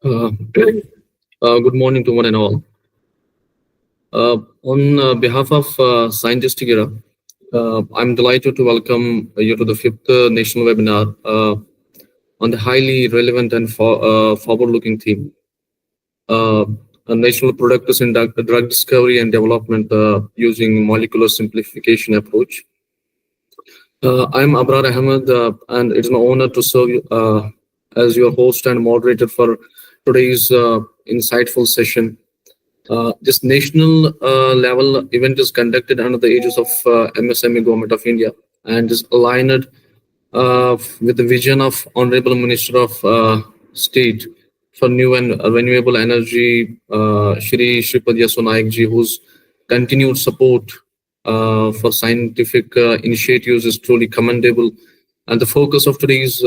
Uh, Good morning to one and all. On behalf of Scientistic era, I'm delighted to welcome you to the fifth national webinar on the highly relevant and forward-looking theme, uh, national products in drug discovery and development using molecular simplification approach. I'm Abrar Ahmed, and it's my honor to serve you as your host and moderator for today's insightful session. This national level event is conducted under the aegis of MSME Government of India and is aligned with the vision of Honorable Minister of State for New and Renewable Energy, Shri Shripad Yaso Naik ji, whose continued support for scientific initiatives is truly commendable. And the focus of today's,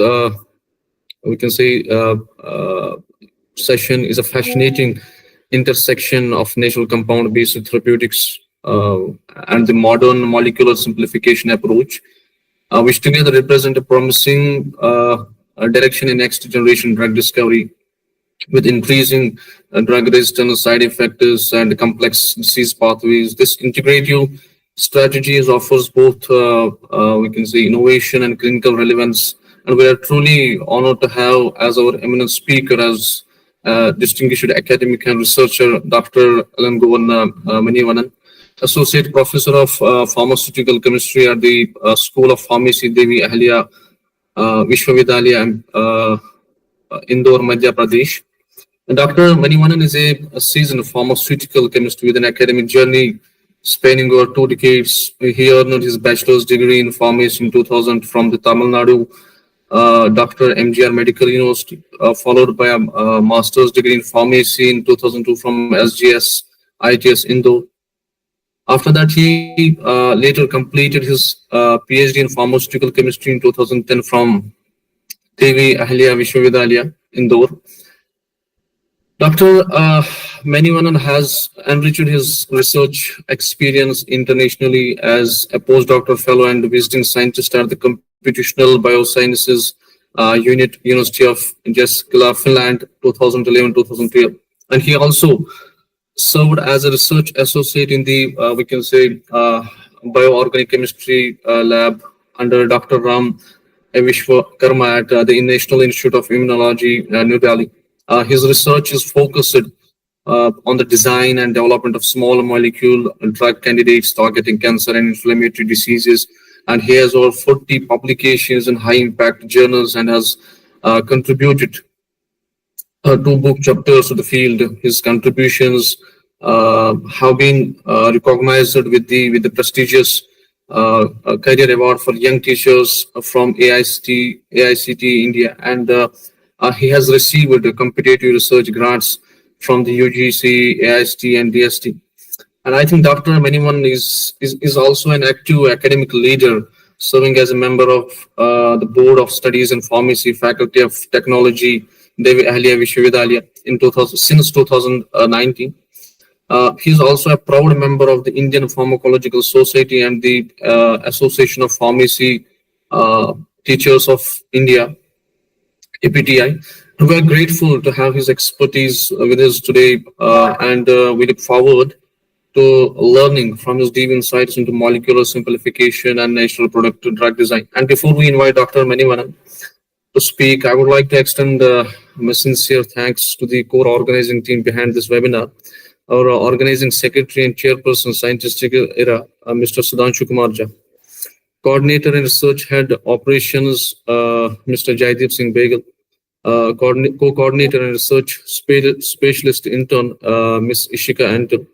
we can say, session is a fascinating intersection of natural compound-based therapeutics and the modern molecular simplification approach, which together represent a promising direction in next-generation drug discovery with increasing drug resistance, side effects, and complex disease pathways. This integrative strategies offers both, we can say, innovation and clinical relevance. And we are truly honored to have as our eminent speaker as distinguished academic and researcher, Dr. Elangovan Manivanan, Associate Professor of Pharmaceutical Chemistry at the School of Pharmacy, Devi Ahalya Vishwavidhalaya, Indore, Madhya Pradesh. And Dr. Manivanan is a seasoned pharmaceutical chemist with an academic journey spanning over 2 decades. He earned his bachelor's degree in pharmacy in 2000 from the Tamil Nadu Dr. MGR Medical University, followed by a master's degree in pharmacy in 2002 from SGS ITS Indore. After that, he later completed his PhD in pharmaceutical chemistry in 2010 from Devi Ahalya Vishwavidhalaya, Indore. Dr. Manivanan has enriched his research experience internationally as a postdoctoral fellow and visiting scientist at the Computational Biosciences Unit, University of Jyväskylä, Finland, 2011-2012. And he also served as a research associate in the, we can say, bioorganic chemistry lab under Dr. Ram Vishwakarma at the National Institute of Immunology, New Delhi. His research is focused on the design and development of small molecule drug candidates targeting cancer and inflammatory diseases. And he has over 40 publications in high impact journals and has contributed 2 book chapters to the field. His contributions have been recognized with the prestigious career award for young teachers from AICT India, and he has received competitive research grants from the UGC, AIST, and DST. And I think Dr. Manivanan is also an active academic leader, serving as a member of the Board of Studies in Pharmacy, Faculty of Technology, Devi Ahalya Vishwavidhalaya since 2019. He is also a proud member of the Indian Pharmacological Society and the Association of Pharmacy Teachers of India, APTI. We are grateful to have his expertise with us today, and we look forward to learning from his deep insights into molecular simplification and natural product drug design. And before we invite Dr. Manivanan to speak, I would like to extend my sincere thanks to the core organizing team behind this webinar. Our organizing secretary and chairperson, Scientistic era, Mr. Sudhanshu Kumar Jha. Coordinator and research head operations, Mr. Jaideep Singh Begal. Co-coordinator and research specialist intern, Ms. Ishika Anton.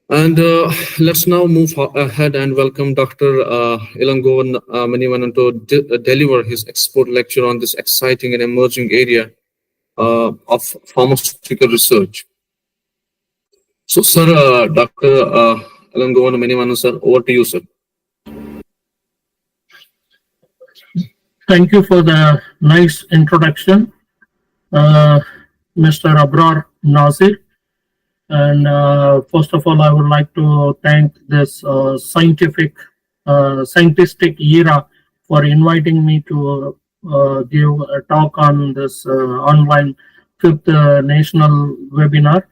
And let's now move ahead and welcome Dr. Elangovan Manivanan to deliver his expert lecture on this exciting and emerging area of pharmaceutical research. So, sir, Dr. Elangovan Manivanan, sir, over to you, sir. Thank you for the nice introduction, Mr. Abrar Nazir. And first of all, I would like to thank this Scientistic era for inviting me to give a talk on this online fifth national webinar.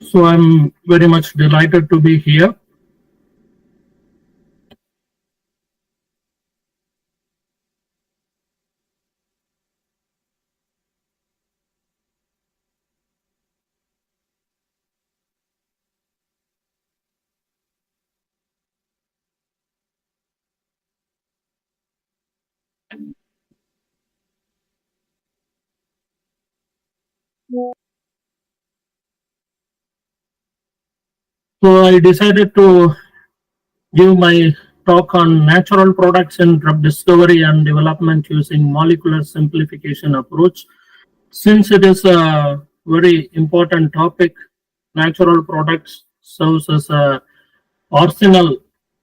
So I'm very much delighted to be here. So I decided to give my talk on natural products in drug discovery and development using molecular simplification approach. Since it is a very important topic, natural products serves as a arsenal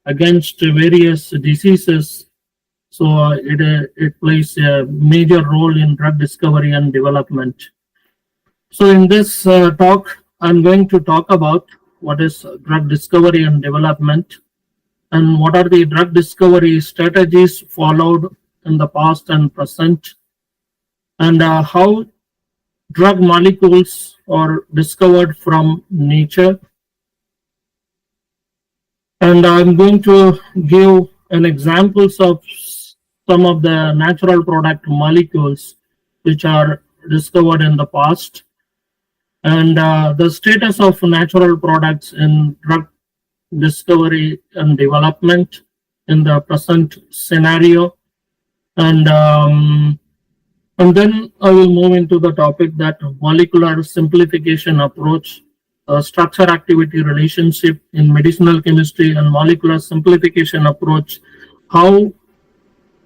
against various diseases. So it plays a major role in drug discovery and development. So in this talk, I'm going to talk about what is drug discovery and development, and what are the drug discovery strategies followed in the past and present, and how drug molecules are discovered from nature. And I'm going to give an examples of some of the natural product molecules which are discovered in the past, and the status of natural products in drug discovery and development in the present scenario. And then I will move into the topic that molecular simplification approach, structure activity relationship in medicinal chemistry and molecular simplification approach, how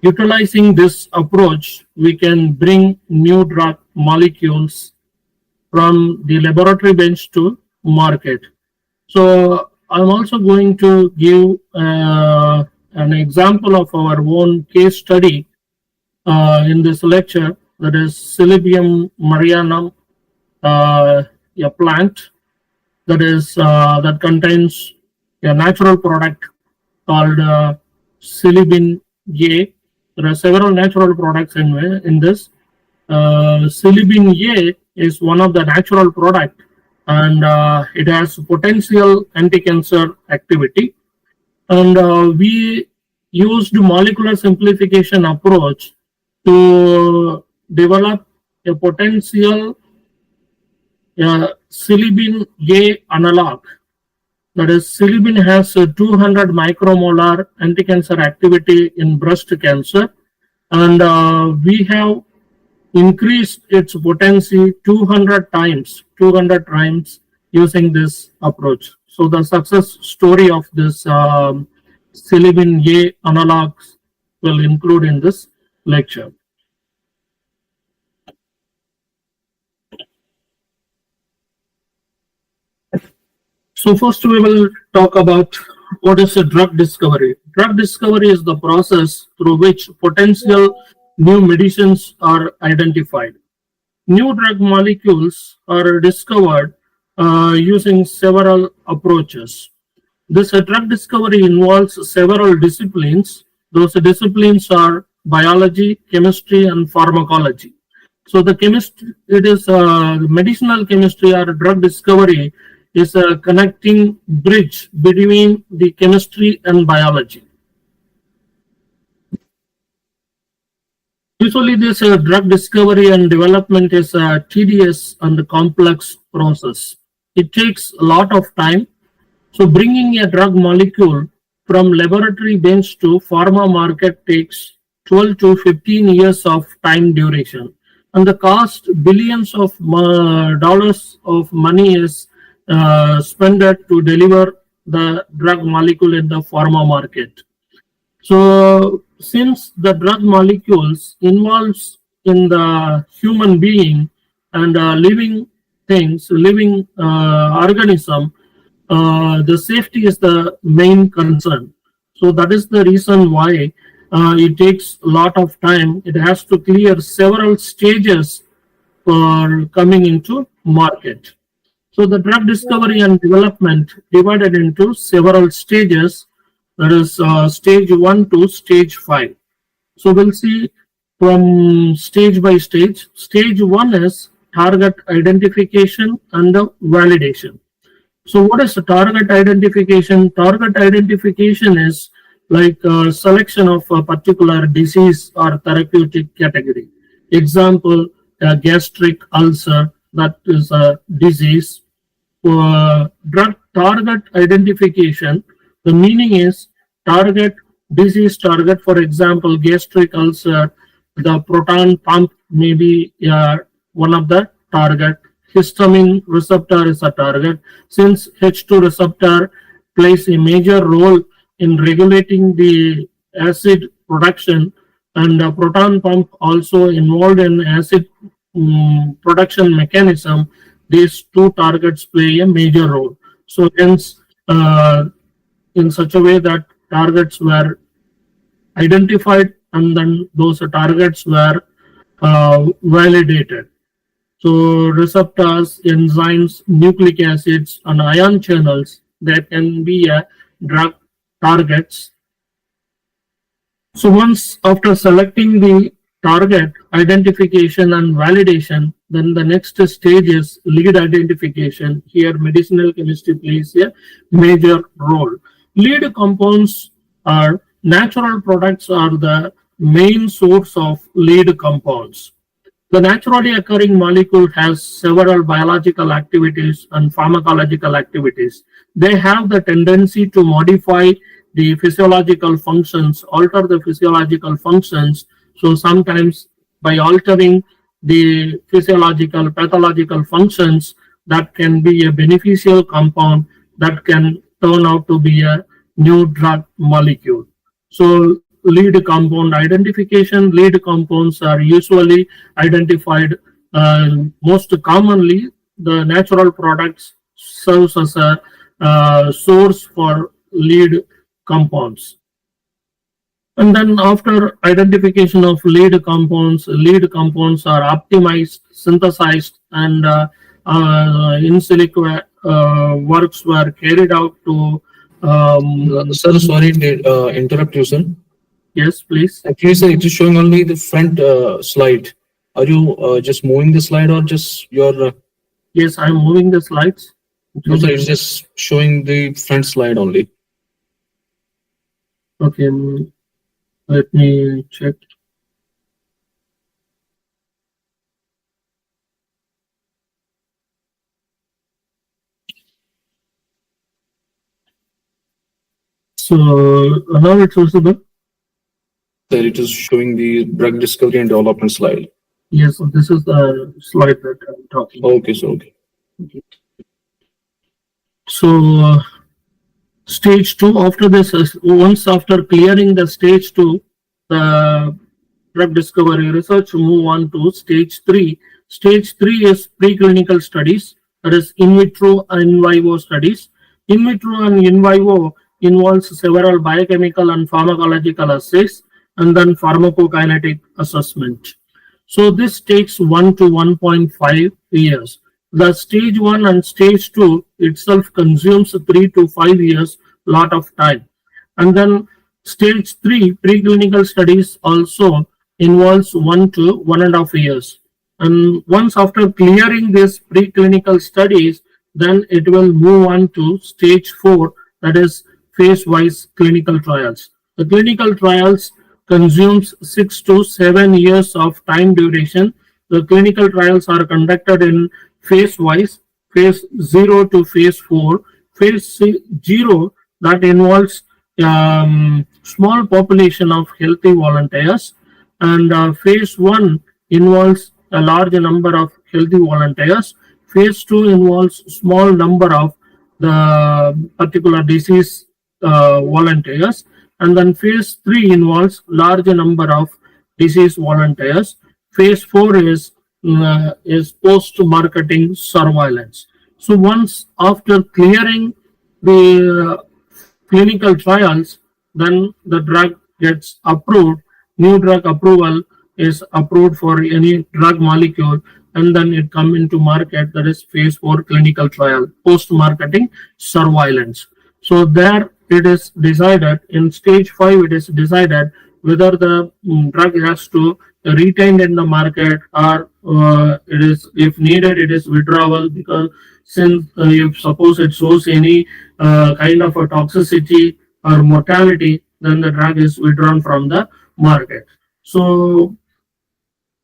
utilizing this approach we can bring new drug molecules from the laboratory bench to market. So I'm also going to give an example of our own case study in this lecture, that is Cilibium marianum, a plant that contains a natural product called Silibin A. There are several natural products in this. Silibin A is one of the natural product, and it has potential anti-cancer activity. And we used molecular simplification approach to develop a potential Silibin A analog. That is, Silibin has a 200 micromolar anti-cancer activity in breast cancer, and we have increased its potency 200 times using this approach. So the success story of this Silibin A analogs will include in this lecture. So first we will talk about what is a drug discovery. Drug discovery is the process through which potential new medicines are identified. New drug molecules are discovered using several approaches. This drug discovery involves several disciplines. Those disciplines are biology, chemistry, and pharmacology. So the chemistry, it is medicinal chemistry or drug discovery is a connecting bridge between the chemistry and biology. Usually this drug discovery and development is a tedious and complex process. It takes a lot of time. So bringing a drug molecule from laboratory bench to pharma market takes 12 to 15 years of time duration. And the cost, billions of dollars of money is spent to deliver the drug molecule in the pharma market. So since the drug molecules involves in the human being and living things, living organism, the safety is the main concern. So that is the reason why it takes a lot of time. It has to clear several stages for coming into market. So the drug discovery and development divided into several stages. That is stage 1 to stage 5. So we'll see from stage by stage. Stage one is target identification and the validation. So what is the target identification? Target identification is like a selection of a particular disease or therapeutic category. Example, a gastric ulcer, that is a disease. Drug target identification, the meaning is target, disease target. For example, gastric ulcer, the proton pump may be one of the target. Histamine receptor is a target. Since H2 receptor plays a major role in regulating the acid production, and the proton pump also involved in acid production mechanism, these two targets play a major role. So hence, in such a way that targets were identified and then those targets were validated. So receptors, enzymes, nucleic acids, and ion channels, there can be a drug targets. So once after selecting the target identification and validation, then the next stage is lead identification. Here medicinal chemistry plays a major role. Lead compounds are natural products, are the main source of lead compounds. The naturally occurring molecule has several biological activities and pharmacological activities. They have the tendency to modify the physiological functions, alter the physiological functions. So sometimes by altering the physiological, pathological functions, that can be a beneficial compound that can turn out to be a new drug molecule. So lead compound identification, lead compounds are usually identified most commonly. The natural products serves as a source for lead compounds. And then after identification of lead compounds are optimized, synthesized, and in silico works were carried out to Sir, sorry to interrupt you, sir. Yes, please. Actually, sir, it is showing only the front slide. Are you just moving the slide or just your? Yes, I'm moving the slides. No, sir, it's just showing the front slide only. Okay, let me check. So now it's visible. Sir, it is showing the drug discovery and development slide. Yes, this is the slide that I'm talking about. Okay, so okay. So stage two, after this, once after clearing the stage two, the drug discovery research move on to stage three. Stage three is preclinical studies, that is in vitro and in vivo studies. In vitro and in vivo involves several biochemical and pharmacological assays and then pharmacokinetic assessment. So this takes 1 to 1.5 years. The stage 1 and stage 2 itself consumes 3 to 5 years, lot of time. And then stage 3 preclinical studies also involves 1 to 1.5 years. And once after clearing these preclinical studies, then it will move on to stage 4, that is phase-wise clinical trials. The clinical trials consumes 6 to 7 years of time duration. The clinical trials are conducted in phase-wise, phase 0 to phase 4. Phase 0, that involves small population of healthy volunteers, and phase 1 involves a large number of healthy volunteers. Phase 2 involves small number of the particular disease volunteers, and then phase 3 involves large number of disease volunteers. Phase 4 is post-marketing surveillance. So once after clearing the clinical trials, then the drug gets approved. New drug approval is approved for any drug molecule, and then it come into market, that is phase 4 clinical trial, post-marketing surveillance. So there it is decided, in stage 5 it is decided whether the drug has to retained in the market, or it is, if needed, it is withdrawal, because since if suppose it shows any kind of a toxicity or mortality, then the drug is withdrawn from the market. So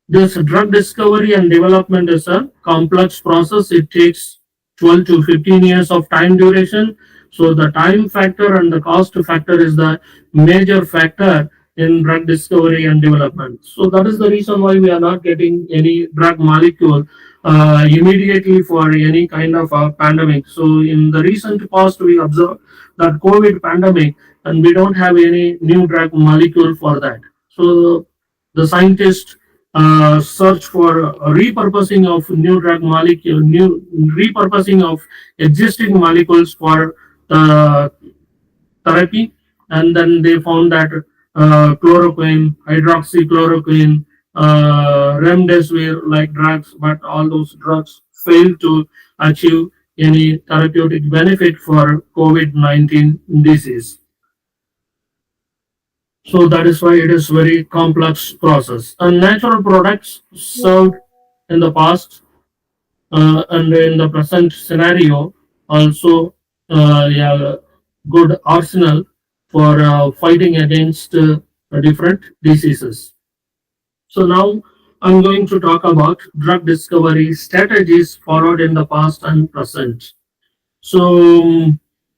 this drug discovery and development is a complex process. It takes 12 to 15 years of time duration. So the time factor and the cost factor is the major factor in drug discovery and development. So that is the reason why we are not getting any drug molecule immediately for any kind of a pandemic. So in the recent past, we observed that COVID pandemic, and we don't have any new drug molecule for that. So the scientists search for repurposing of new drug molecule, new repurposing of existing molecules for the therapy, and then they found that chloroquine, hydroxychloroquine, remdesivir like drugs, but all those drugs failed to achieve any therapeutic benefit for COVID-19 disease. So that is why it is very complex process. And natural products served in the past and in the present scenario also, yeah, good arsenal for fighting against different diseases. So now I'm going to talk about drug discovery strategies followed in the past and present. So,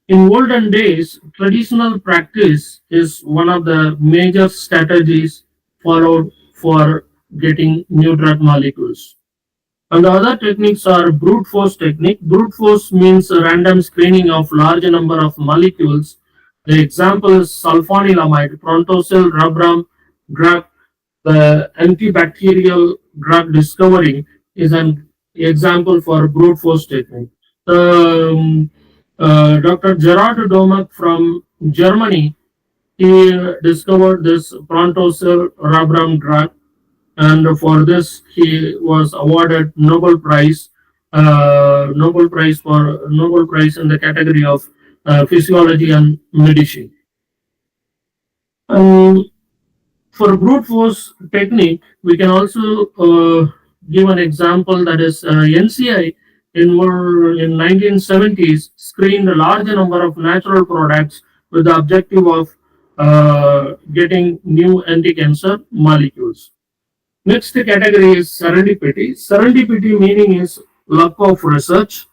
in olden days, traditional practice is one of the major strategies followed for getting new drug molecules. And the other techniques are brute force technique. Brute force means a random screening of large number of molecules. The example is sulfanilamide, prontosil, rubram drug. The antibacterial drug discovery is an example for brute force technique. Dr. Gerard Domak from Germany, he discovered this prontosil rubram drug, and for this he was awarded Nobel Prize in the category of physiology and medicine. Um, for brute force technique, we can also give an example, that is NCI in 1970s screened a large number of natural products with the objective of getting new anti-cancer molecules. Next category is serendipity. Serendipity meaning is luck of research,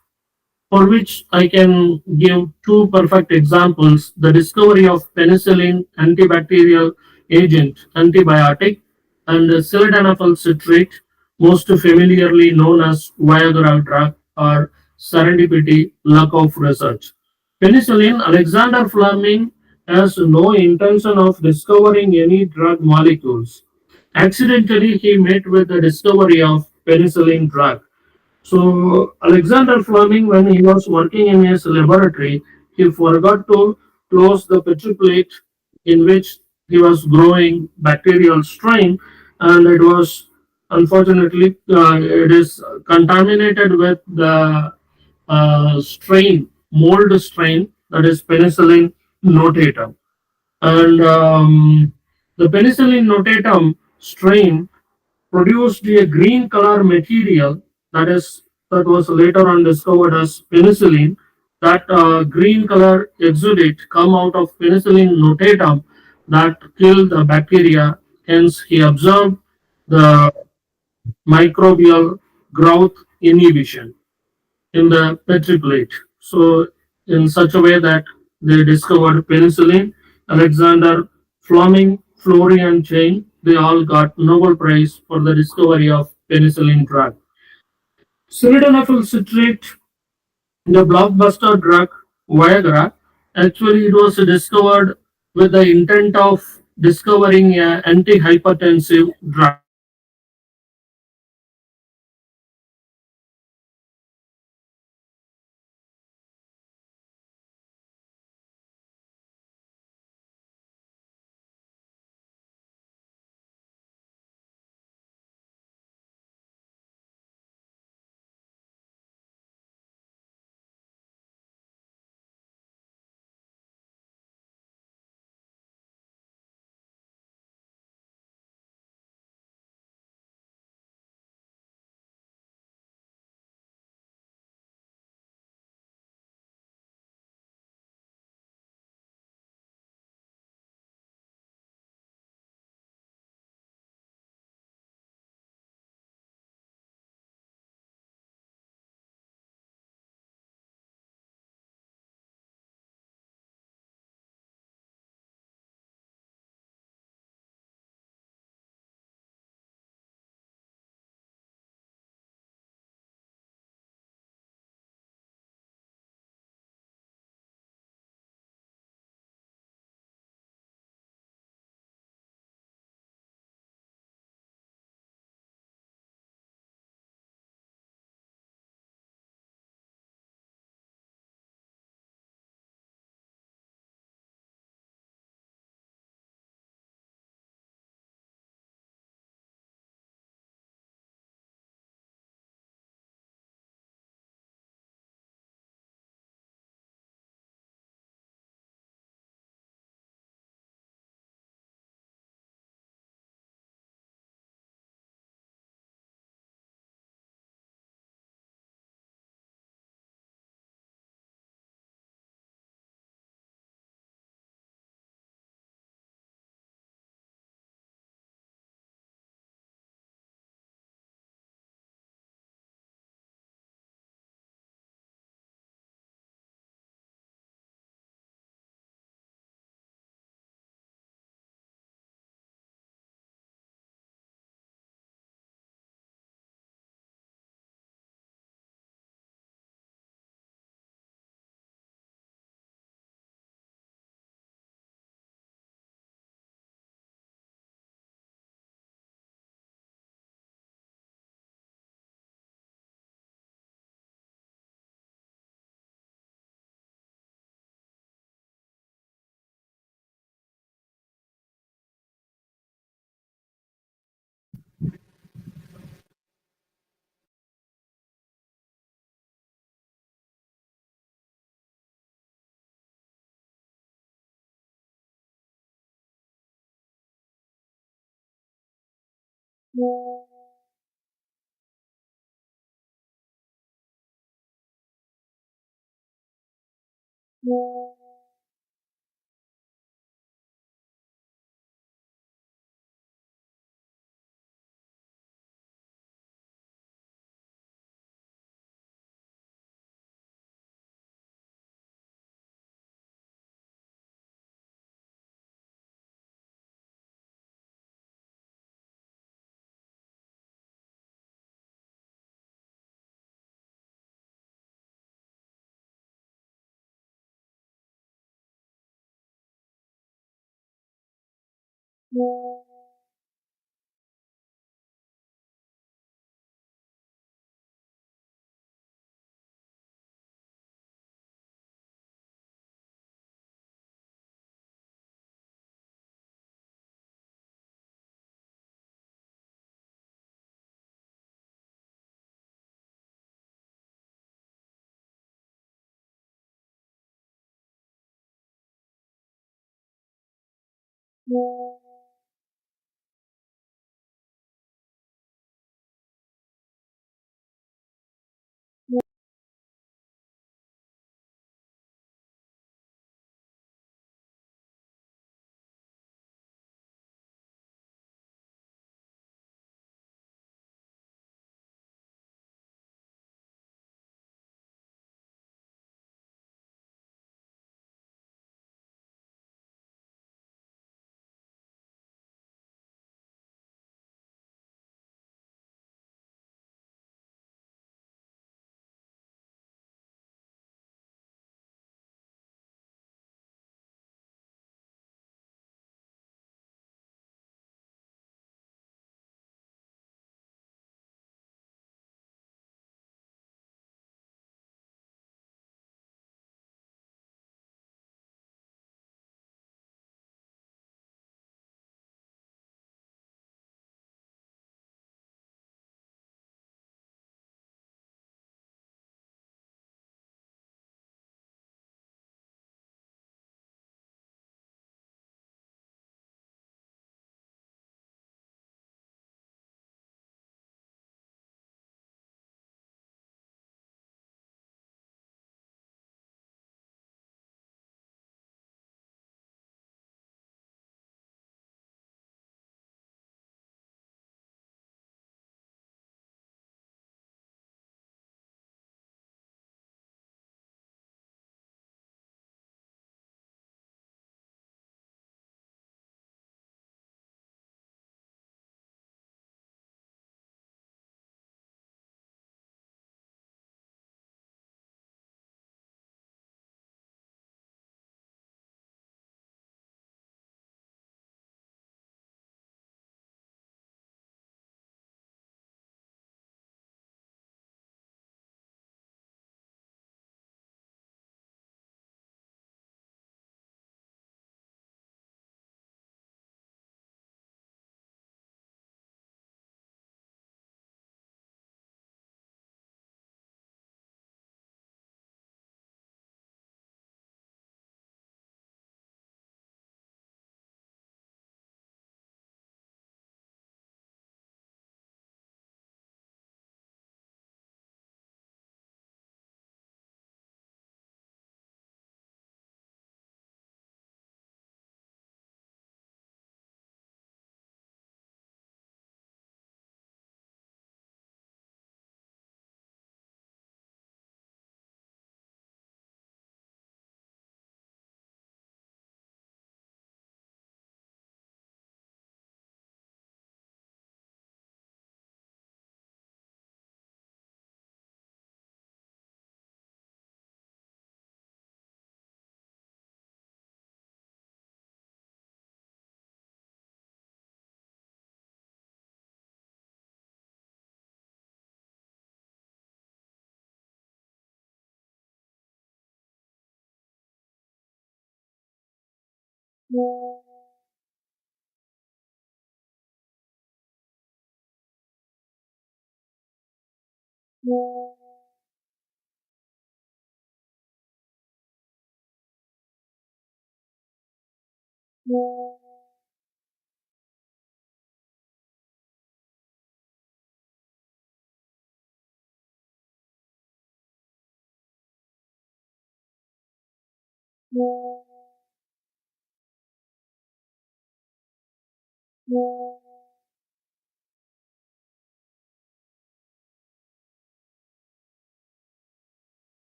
for which I can give two perfect examples: the discovery of penicillin, antibacterial agent, antibiotic, and sildenafil citrate, most familiarly known as Viagra drug, or serendipity, luck of research. Penicillin, Alexander Fleming has no intention of discovering any drug molecules. Accidentally, he met with the discovery of penicillin drug. So Alexander Fleming, when he was working in his laboratory, he forgot to close the petri plate in which he was growing bacterial strain, and it was, unfortunately, it is contaminated with the strain, mold strain, that is penicillin notatum. And the penicillin notatum strain produced a green color material, that was later on discovered as penicillin. That green color exudate come out of penicillin notatum that kill the bacteria. Hence, he observed the microbial growth inhibition in the petri plate. So, in such a way that they discovered penicillin, Alexander Fleming, Florian Chain, they all got Nobel Prize for the discovery of penicillin drug. Sildenafil citrate, the blockbuster drug Viagra, actually it was discovered with the intent of discovering an antihypertensive drug. So Viagra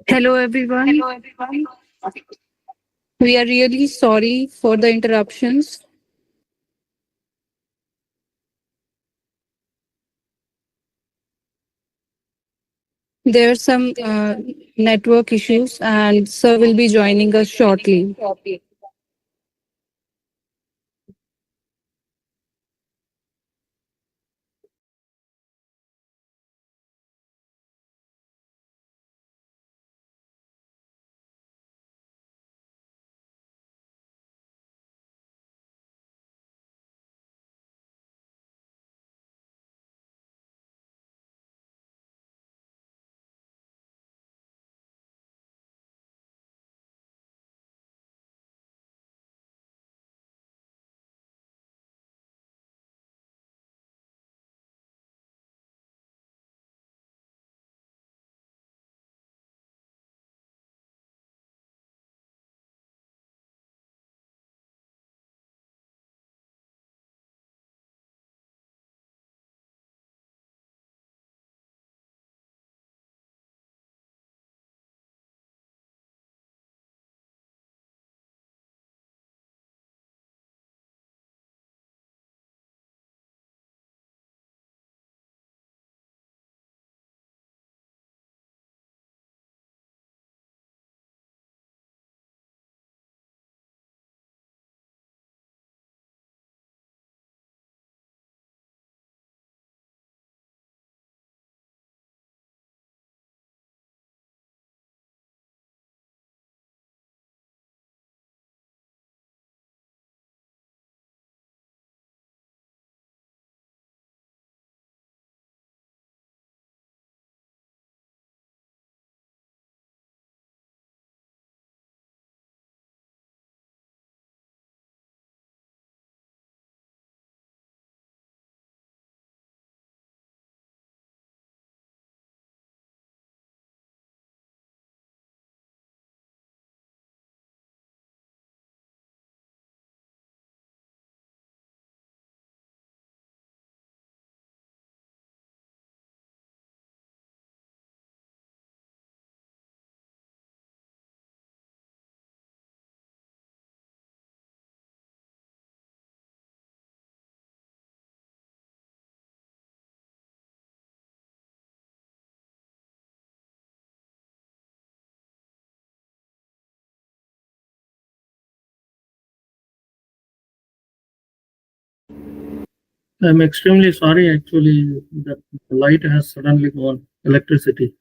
Hello, everyone. We are really sorry for the interruptions. There are some network issues, and Sir will be joining us shortly. I'm extremely sorry, actually, that the light has suddenly gone, electricity.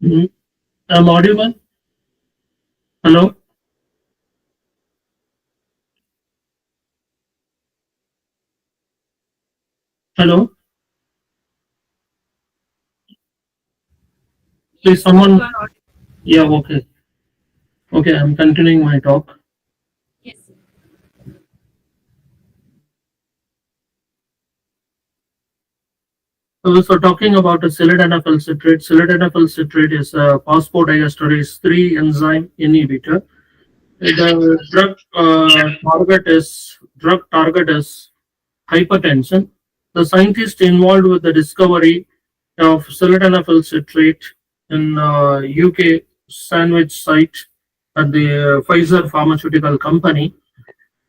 Mhm. I'm audible? Hello? Hello? Please, someone. Yeah, okay. Okay, I'm continuing my talk. So talking about a sildenafil citrate is a phosphodiesterase 3 enzyme inhibitor. The drug target is hypertension. The scientist involved with the discovery of sildenafil citrate in UK Sandwich site at the Pfizer Pharmaceutical Company,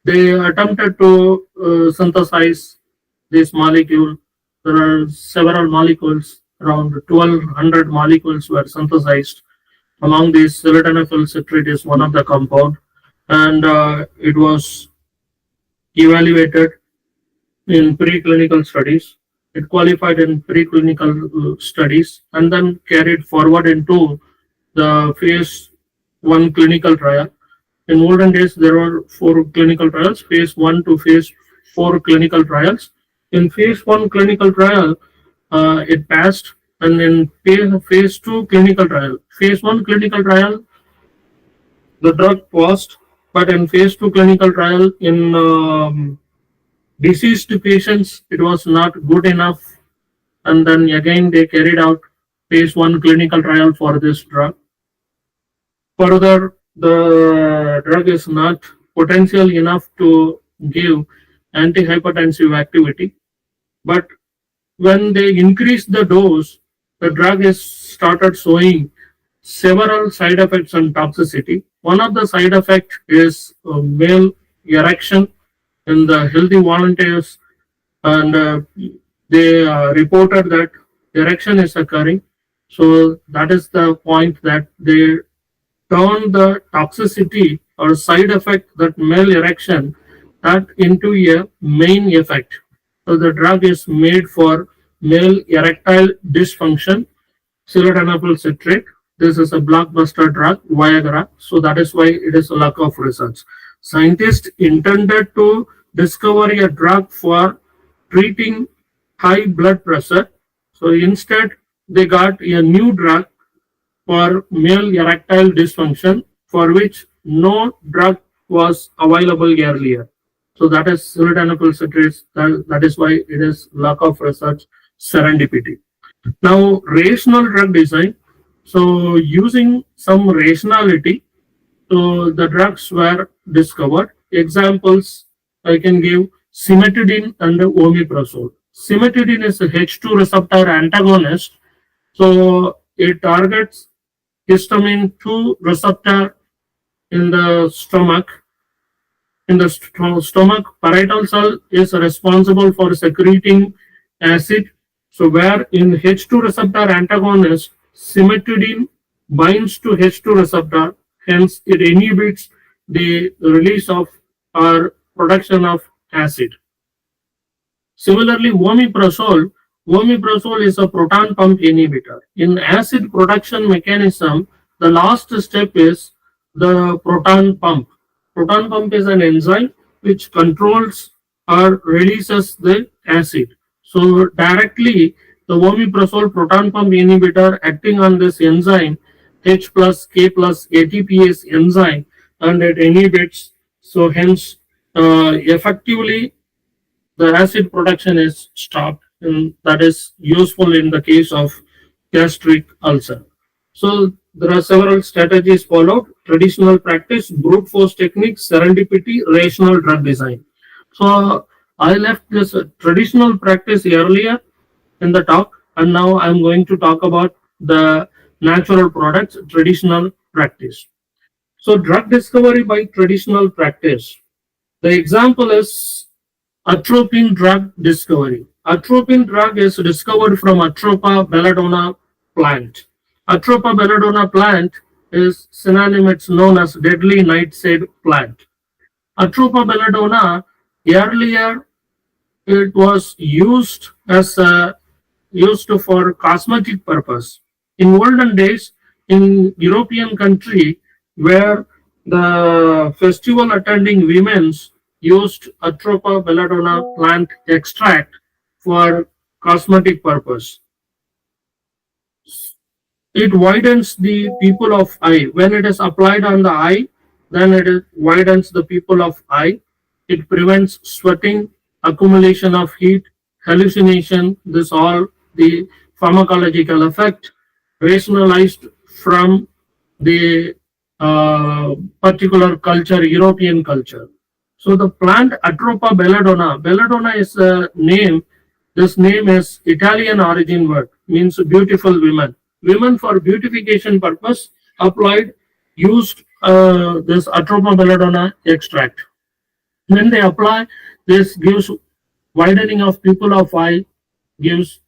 they attempted to synthesize this molecule. There are several molecules, around 1200 molecules were synthesized. Among these, sildenafil citrate is one of the compound, and it was evaluated in preclinical studies. It qualified in preclinical studies and then carried forward into the phase one clinical trial. In olden days, there were four clinical trials, phase one to phase four clinical trials. In phase one clinical trial, it passed, and in phase two clinical trial, phase one clinical trial, the drug passed, but in phase two clinical trial, in deceased patients, it was not good enough, and then again they carried out phase one clinical trial for this drug. Further, the drug is not potential enough to give antihypertensive activity, but when they increase the dose, the drug is started showing several side effects and toxicity. One of the side effect is male erection in the healthy volunteers, and they reported that erection is occurring. So that is the point that they turn the toxicity or side effect, that male erection, that into a main effect. So the drug is made for male erectile dysfunction, sildenafil citrate. This is a blockbuster drug, Viagra. So that is why it is a lack of research. Scientists intended to discover a drug for treating high blood pressure. So instead, they got a new drug for male erectile dysfunction, for which no drug was available earlier. So that is sildenafil citrate. That is why it is lack of research, serendipity. Now, rational drug design. So using some rationality, so the drugs were discovered. Examples I can give: cimetidine and omeprazole. Cimetidine is a H2 receptor antagonist, so it targets histamine 2 receptor in the stomach. In the stomach, parietal cell is responsible for secreting acid. So where in H2 receptor antagonist, cimetidine binds to H2 receptor, hence it inhibits the release of or production of acid. Similarly, omeprazole is a proton pump inhibitor. In acid production mechanism, the last step is the proton pump. Proton pump is an enzyme which controls or releases the acid. So directly, the omeprazole proton pump inhibitor acting on this enzyme, H plus K plus ATPase enzyme, and it inhibits. So hence, effectively the acid production is stopped, and that is useful in the case of gastric ulcer. So there are several strategies followed: traditional practice, brute force techniques, serendipity, rational drug design. So I left this traditional practice earlier in the talk, and now I'm going to talk about the natural products, traditional practice. So, drug discovery by traditional practice. The example is atropine drug discovery. Atropine drug is discovered from Atropa belladonna plant. Atropa belladonna plant is synonym, it's known as deadly nightshade plant. Atropa belladonna, earlier it was used for cosmetic purpose. In olden days, in European country, where the festival attending women used Atropa belladonna plant extract for cosmetic purpose. It widens the pupil of eye. When it is applied on the eye, then widens the pupil of eye. It prevents sweating, accumulation of heat, hallucination. This all the pharmacological effect rationalized from the particular culture, European culture. So the plant Atropa belladonna. Belladonna is a name. This name is Italian origin word, means beautiful women. Women for beautification purpose applied, used this Atropa belladonna extract. When they apply, this gives widening of pupil of eye, gives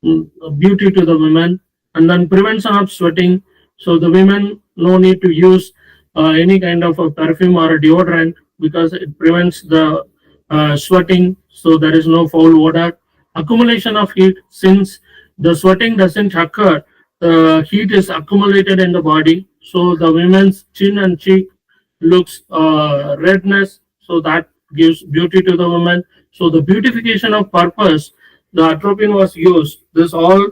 beauty to the women, and then prevention of sweating. So the women no need to use any kind of a perfume or a deodorant because it prevents the sweating. So there is no foul odor. Accumulation of heat, since the sweating doesn't occur, the heat is accumulated in the body. So the women's chin and cheek looks redness. So that gives beauty to the woman. So the beautification of purpose, the atropine was used. This all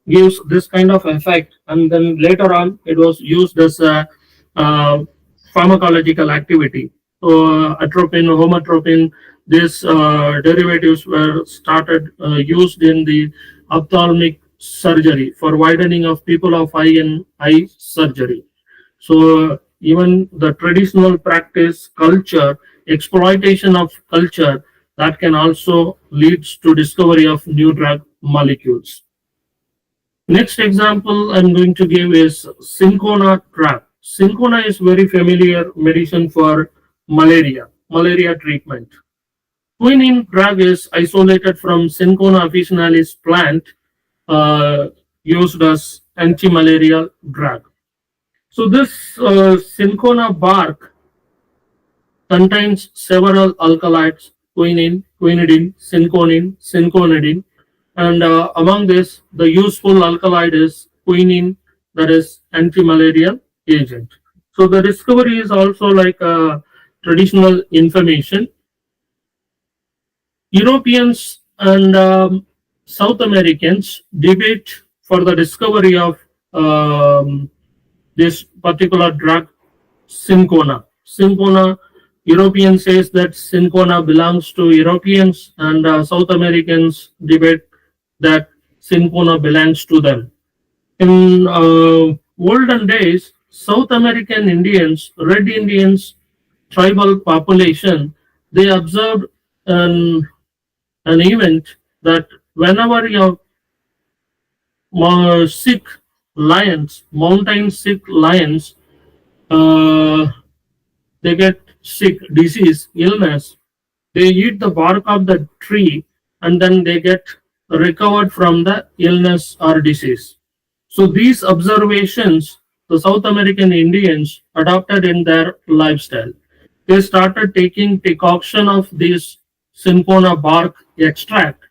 gives this kind of effect, and then later on it was used as a pharmacological activity. So atropine, homatropine, these derivatives were started used in the ophthalmic surgery for widening of pupil of eye and eye surgery. So even the traditional practice, culture, exploitation of culture, that can also leads to discovery of new drug molecules. Next example I'm going to give is cinchona drug. Cinchona is very familiar medicine for malaria treatment. Quinine drug is isolated from Cinchona officinalis plant, used as anti-malarial drug. So this cinchona bark contains several alkaloids: quinine, quinidine, cinchonidine, and among this, the useful alkaloid is quinine, that is anti-malarial agent. So the discovery is also like traditional information. Europeans and South Americans debate for the discovery of this particular drug, cinchona. Cinchona, European says that cinchona belongs to Europeans, and South Americans debate that cinchona belongs to them. In olden days, South American Indians, Red Indians, tribal population, they observed an event that whenever your sick lions, mountain sick lions, uh, they get sick, disease, illness, they eat the bark of the tree and then they get recovered from the illness or disease. So these observations the South American Indians adopted in their lifestyle. They started taking decoction of this cinchona bark extract,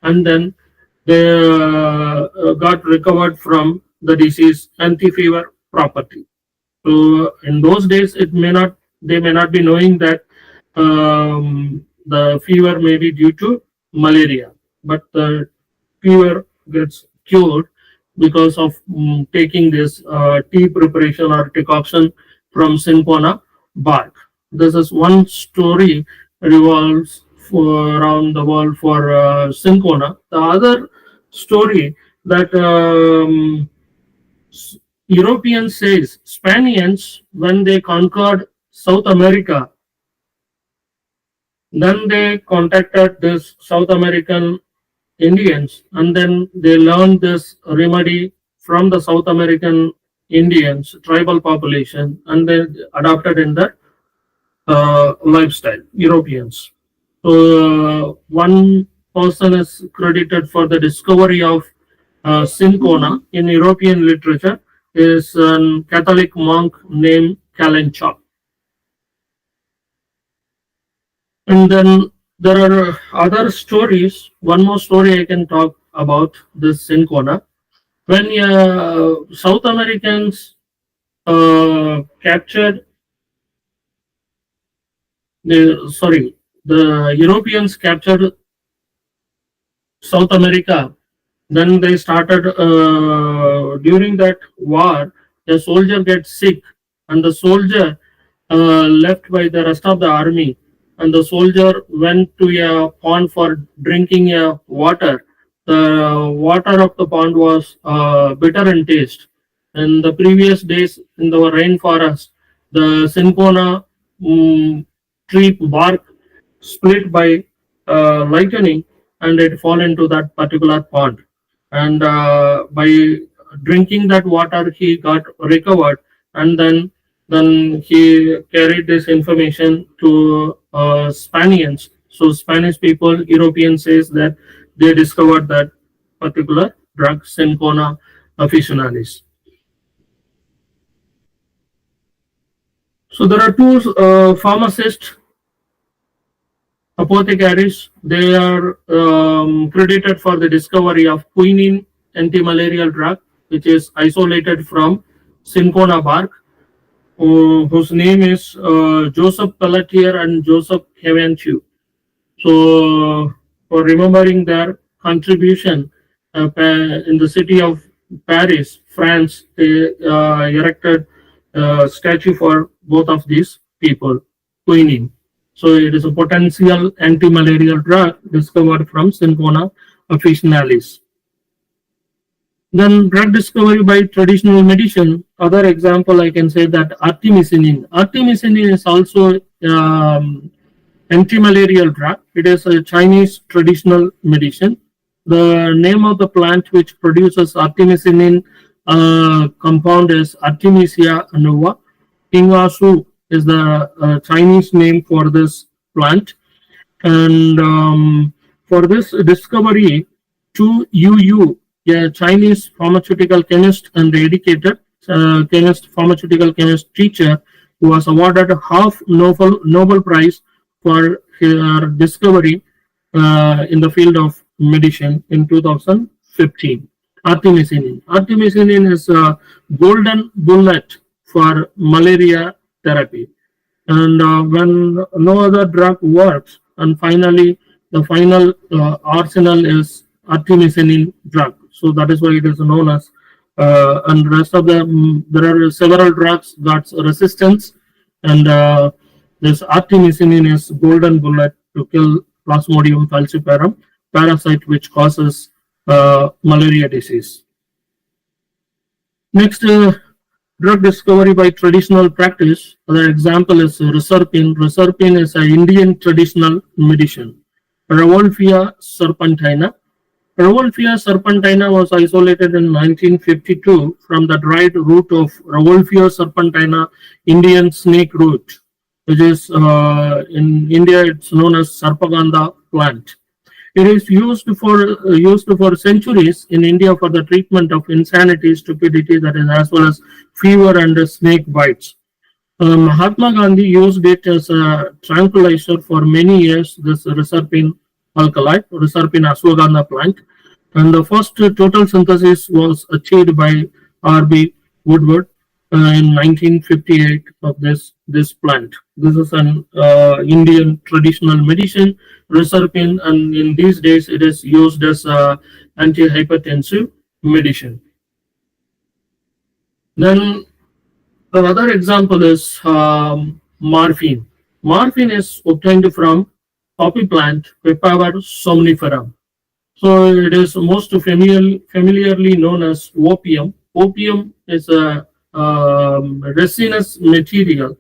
and then they got recovered from the disease anti-fever property. So in those days, they may not be knowing that the fever may be due to malaria, but the fever gets cured because of taking this tea preparation or decoction from cinchona bark. This is one story revolves around the world for cinchona. The other story that Europeans says Spaniards, when they conquered South America, Then they contacted this South American Indians, and then they learned this remedy from the South American Indians, tribal population, and they adopted in the lifestyle, Europeans. So one person is credited for the discovery of cinchona in European literature is a Catholic monk named Kalanchak. And then there are other stories. One more story I can talk about this cinchona. When South Americans captured the Europeans captured South America. Then they started during that war. The soldier gets sick, and the soldier left by the rest of the army. And the soldier went to a pond for drinking water. The water of the pond was bitter in taste. In the previous days in the rainforest, the cinchona tree bark split by lightning, and it fall into that particular pond. And by drinking that water, he got recovered, and then he carried this information to Spaniards. So Spanish people, European says that they discovered that particular drug, Cinchona officinalis. So there are two pharmacists, apothecaries. They are credited for the discovery of quinine anti-malarial drug, which is isolated from cinchona bark, whose name is Joseph Pelletier and Joseph Hevenchu. So for remembering their contribution in the city of Paris, France, they erected a statue for both of these people, quinine. So it is a potential anti-malarial drug discovered from Cinchona officinalis. Then drug discovery by traditional medicine. Other example I can say that artemisinin. Artemisinin is also anti-malarial drug. It is a Chinese traditional medicine. The name of the plant which produces artemisinin compound is Artemisia annua. Ingasu is the Chinese name for this plant. And for this discovery, Chu Yu, a Chinese pharmaceutical chemist and educated pharmaceutical chemist teacher, who was awarded half Nobel Prize for her discovery in the field of medicine in 2015. Artemisinin. Artemisinin is a golden bullet for malaria therapy. And when no other drug works, and finally the final arsenal is artemisinin drug. So that is why it is known as. And rest of the there are several drugs got resistance, and this artemisinin is golden bullet to kill Plasmodium falciparum parasite, which causes malaria disease. Next, drug discovery by traditional practice. The example is reserpine. Reserpine is an Indian traditional medicine. Revolvia serpentina. Revolvia serpentina was isolated in 1952 from the dried root of Revolvia serpentina, Indian snake root, which is in India it's known as Sarpagandha plant. It is used for centuries in India for the treatment of insanity, stupidity, that is, as well as fever and snake bites. Mahatma Gandhi used it as a tranquilizer for many years. This reserpine alkaloid, reserpine ashwagandha plant, and the first total synthesis was achieved by R.B. Woodward in 1958 of this plant. This is an Indian traditional medicine, reserpine, and in these days it is used as antihypertensive medicine. Then the other example is morphine. Morphine is obtained from poppy plant, Papaver somniferum. So it is most familiarly known as opium. Opium is a resinous material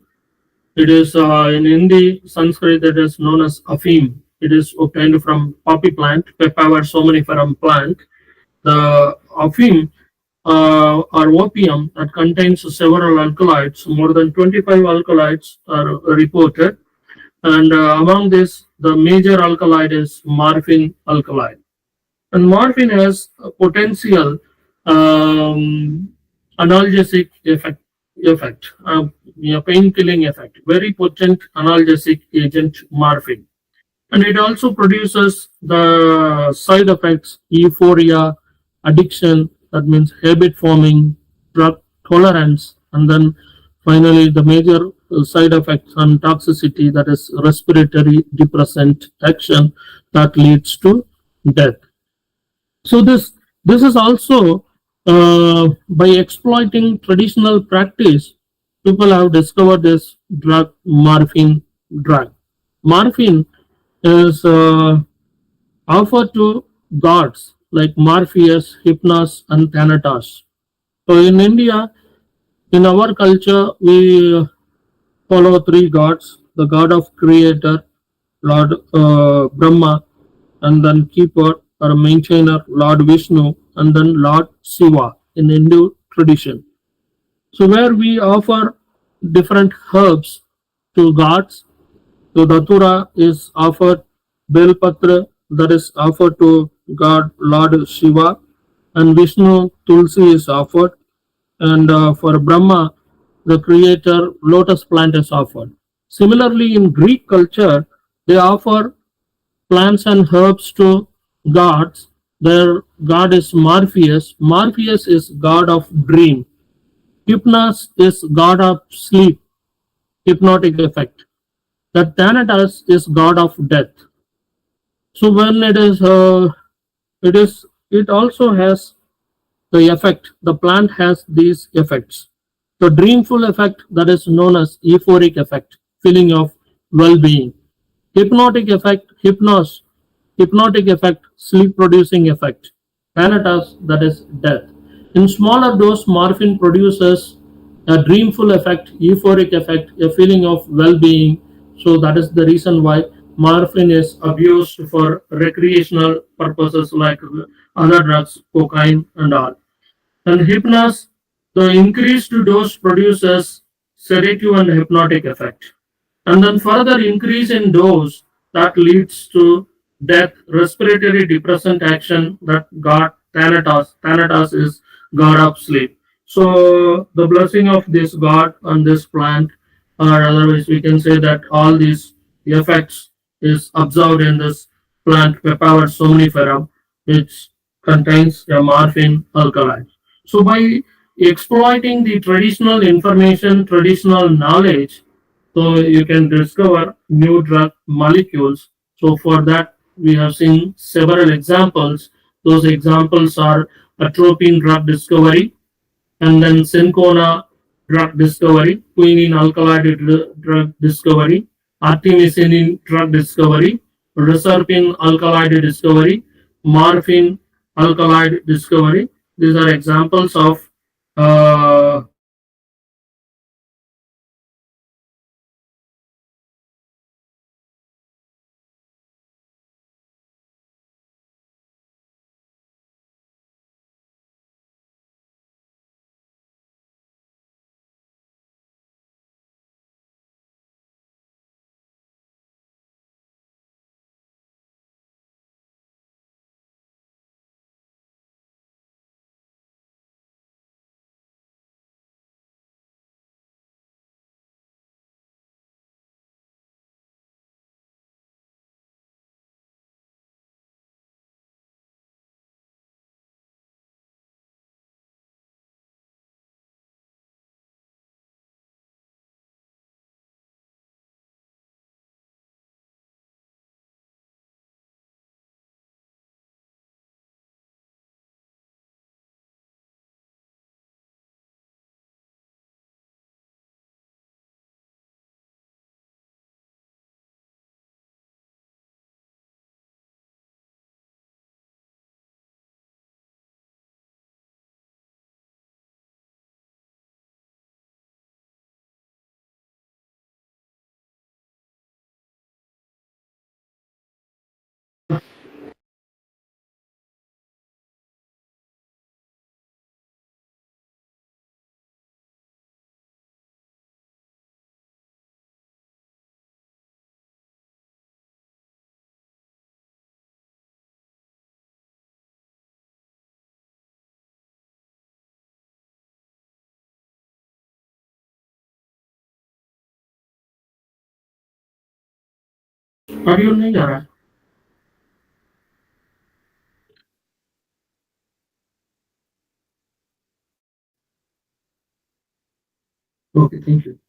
It is in Hindi, Sanskrit, it is known as afim. It is obtained from poppy plant, Papaver somniferum plant. The afim or opium that contains several alkaloids, more than 25 alkaloids are reported. And among this, the major alkaloid is morphine alkaloid. And morphine has a potential um, analgesic effect, pain killing effect, very potent analgesic agent morphine. And it also produces the side effects euphoria, addiction, that means habit forming, drug tolerance, and then finally the major side effects and toxicity, that is respiratory depressant action that leads to death. So this is also by exploiting traditional practice, people have discovered this drug, morphine drug. Morphine is offered to gods like Morpheus, Hypnos, and Thanatos. So in India, in our culture, we follow three gods: the god of creator, Lord Brahma, and then keeper or maintainer, Lord Vishnu, and then Lord Shiva in Hindu tradition. So where we offer different herbs to gods. So Datura is offered, Belpatra that is offered to God Lord Shiva, and Vishnu Tulsi is offered, and for Brahma, the creator, lotus plant is offered. Similarly, in Greek culture, they offer plants and herbs to gods. Their god is Morpheus. Morpheus is god of dream. Hypnos is god of sleep, hypnotic effect. That Thanatos is god of death. So when it also has the effect. The plant has these effects. The dreamful effect, that is known as euphoric effect, feeling of well-being. Hypnotic effect, hypnotic effect, sleep producing effect. Thanatos, that is death. In smaller dose, morphine produces a dreamful effect, euphoric effect, a feeling of well-being. So that is the reason why morphine is abused for recreational purposes like other drugs, cocaine and all. And hypnos, the increased dose produces sedative and hypnotic effect. And then further increase in dose that leads to death, respiratory depressant action that got Thanatos. Thanatos is god of sleep. So the blessing of this god on this plant, or otherwise we can say that all these effects is observed in this plant Papaver somniferum, which contains a morphine alkaloid. So by exploiting the traditional information, traditional knowledge, so you can discover new drug molecules. So for that, we have seen several examples. Those examples are atropine drug discovery, and then Syncona drug discovery, quinine alkaloid drug discovery, artemisinin drug discovery, reserpine alkaloid discovery, morphine alkaloid discovery. These are examples of drug discovery and molecular synthesis. Are you there? Okay, thank you.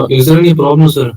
Is there any problem, sir?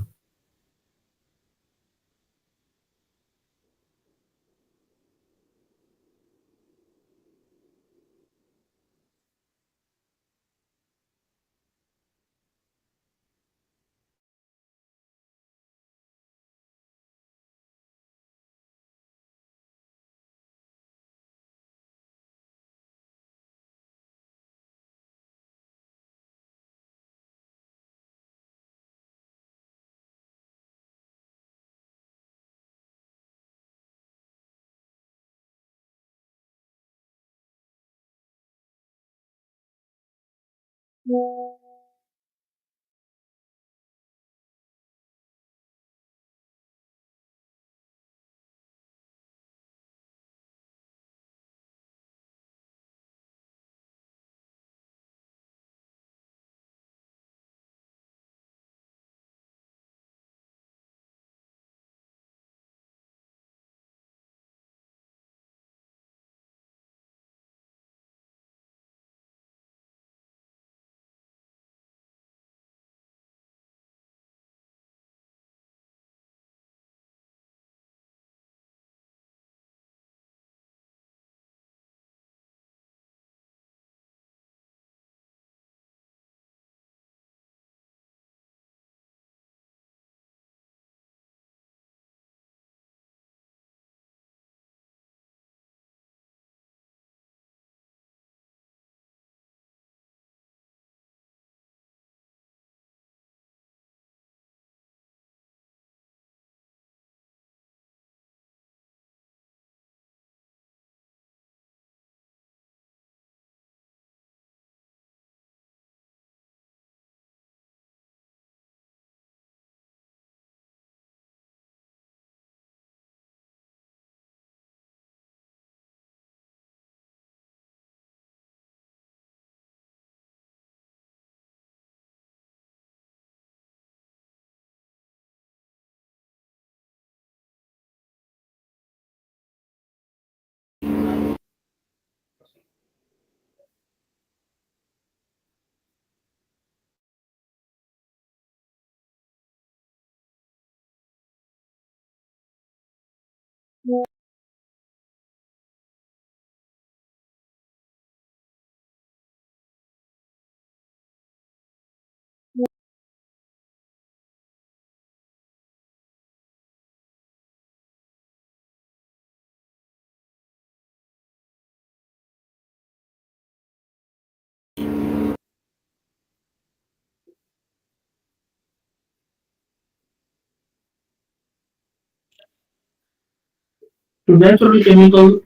To natural chemical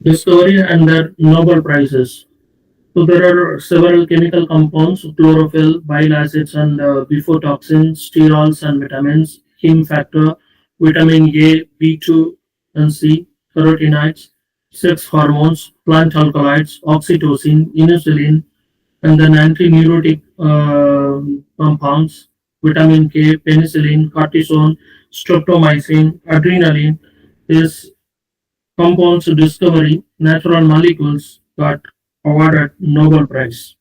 discovery and their Nobel Prizes. So there are several chemical compounds: chlorophyll, bile acids, and bifotoxins, sterols and vitamins, heme factor, vitamin A, B2 and C, carotenoids, sex hormones, plant alkaloids, oxytocin, insulin, and then anti-neurotic compounds, vitamin K, penicillin, cortisone, streptomycin, adrenaline. These compounds discovery, natural molecules got awarded Nobel Prize.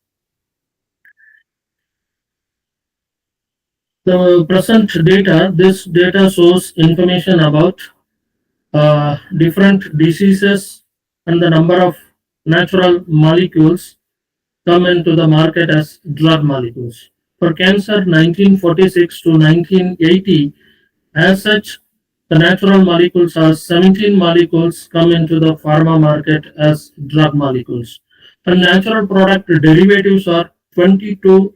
The present data, this data shows information about different diseases and the number of natural molecules come into the market as drug molecules. For cancer, 1946 to 1980, as such, the natural molecules are 17 molecules come into the pharma market as drug molecules. The natural product derivatives are 22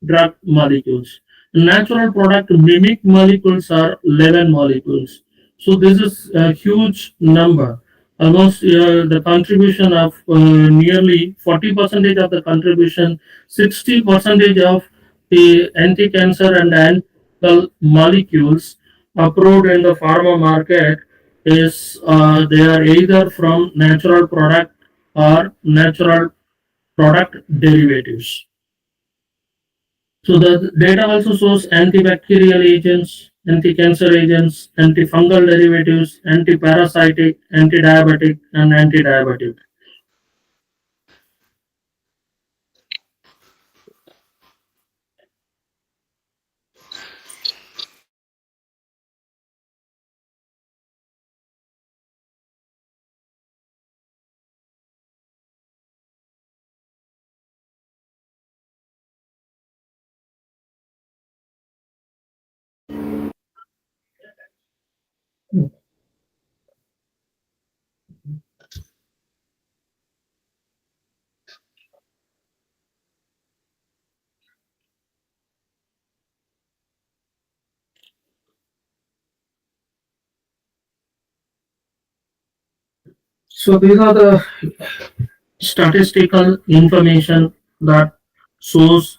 drug molecules. Natural product mimic molecules are 11 molecules. So this is a huge number. Almost the contribution of nearly 40% of the contribution, 60% of the anti-cancer and anti molecules approved in the pharma market is they are either from natural product or natural product derivatives. So the data also shows antibacterial agents, anti-cancer agents, antifungal derivatives, anti-parasitic, anti-diabetic, and anti-diabetic. So these are the statistical information that shows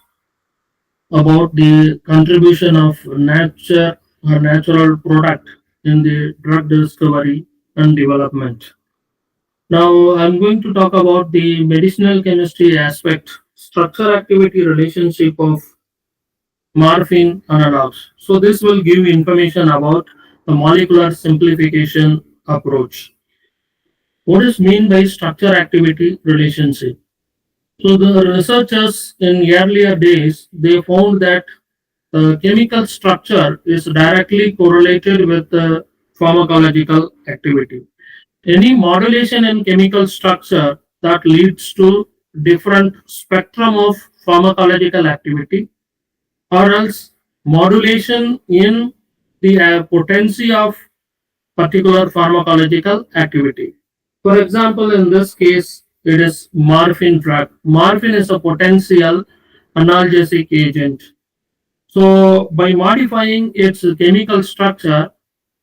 about the contribution of nature or natural product in the drug discovery and development. Now I'm going to talk about the medicinal chemistry aspect, structure activity relationship of morphine analogs. So this will give information about the molecular simplification approach. What is mean by structure activity relationship? So the researchers in earlier days they found that chemical structure is directly correlated with the pharmacological activity. Any modulation in chemical structure that leads to different spectrum of pharmacological activity or else modulation in the potency of particular pharmacological activity. For example, in this case, it is morphine drug. Morphine is a potential analgesic agent. So, by modifying its chemical structure,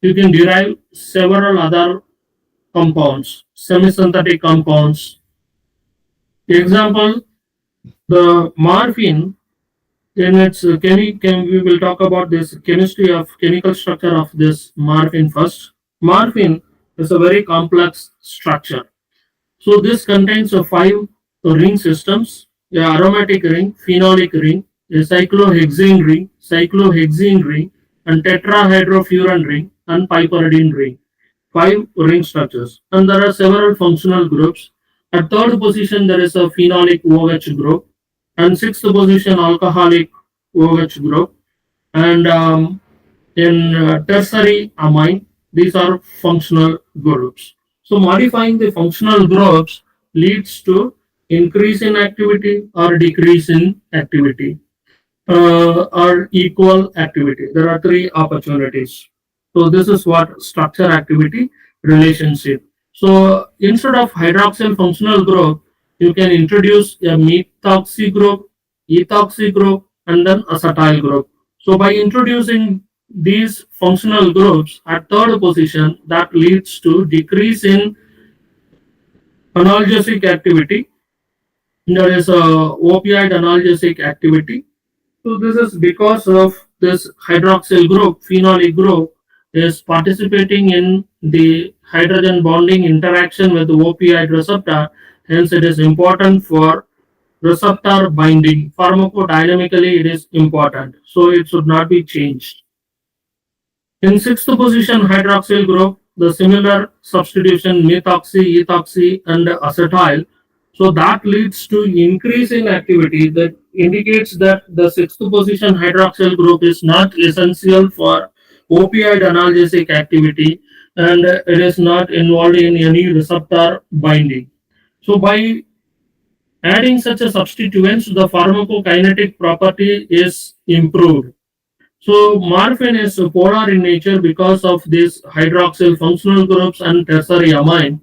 you can derive several other compounds, semi-synthetic compounds. Example, the morphine in its we will talk about this chemistry of chemical structure of this morphine first. Morphine is a very complex structure. So this contains a five ring systems, a aromatic ring, phenolic ring, a cyclohexene ring, and tetrahydrofuran ring, and piperidine ring. Five ring structures. And there are several functional groups. At third position, there is a phenolic OH group, and sixth position, alcoholic OH group, and in tertiary amine, these are functional groups. So modifying the functional groups leads to increase in activity or decrease in activity or equal activity. There are three opportunities. So this is what structure activity relationship. So instead of hydroxyl functional group, you can introduce a methoxy group, ethoxy group, and then acetyl group. So by introducing these functional groups at third position, that leads to decrease in analgesic activity. There is a opioid analgesic activity. So this is because of this hydroxyl group, phenolic group is participating in the hydrogen bonding interaction with the opioid receptor. Hence, it is important for receptor binding. Pharmacodynamically, it is important. So it should not be changed. In sixth position, hydroxyl group, the similar substitution methoxy, ethoxy, and acetyl. So that leads to increase in activity that indicates that the sixth position hydroxyl group is not essential for opioid analgesic activity and it is not involved in any receptor binding. So by adding such a substituents, the pharmacokinetic property is improved. So morphine is polar in nature because of these hydroxyl functional groups and tertiary amine.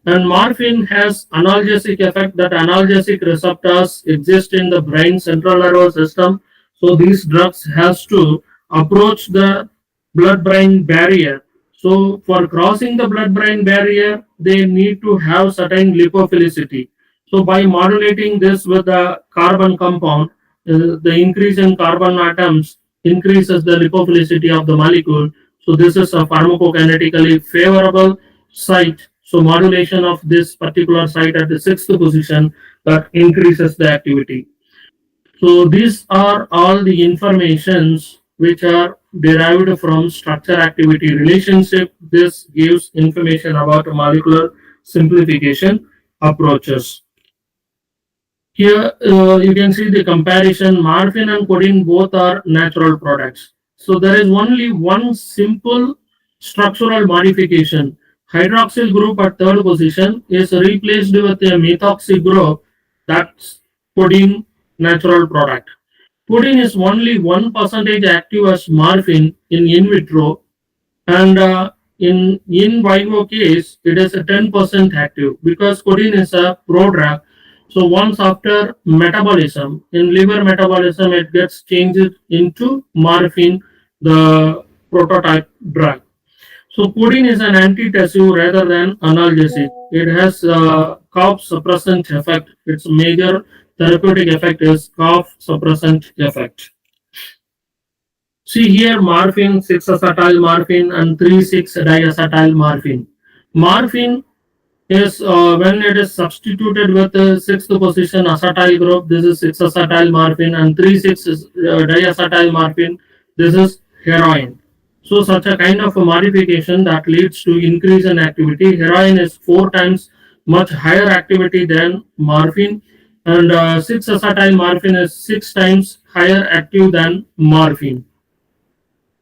And morphine has analgesic effect that analgesic receptors exist in the brain central nervous system. So these drugs has to approach the blood-brain barrier. So for crossing the blood-brain barrier, they need to have certain lipophilicity. So by modulating this with the carbon compound, the increase in carbon atoms increases the lipophilicity of the molecule. So this is a pharmacokinetically favorable site. So modulation of this particular site at the sixth position that increases the activity. So these are all the informations which are derived from structure activity relationship. This gives information about molecular simplification approaches. Here you can see the comparison. Morphine and codeine both are natural products. So there is only one simple structural modification. Hydroxyl group at third position is replaced with a methoxy group, that's codeine natural product. Codeine is only 1% active as morphine in vitro and in vivo case it is a 10% active because codeine is a prodrug. So once after metabolism in liver metabolism it gets changed into morphine, the prototype drug. So codeine is an antitussive rather than analgesic. it has cough suppressant effect. Its major therapeutic effect is cough suppressant effect. See here, morphine, 6-acetyl morphine and 3,6-diacetyl morphine. Morphine is when it is substituted with the sixth position acetyl group, this is 6-acetyl morphine, and 3,6 is diacetyl morphine, this is heroin. So such a kind of a modification that leads to increase in activity. Heroin is 4 times much higher activity than morphine, and 6-acetyl morphine is 6 times higher active than morphine.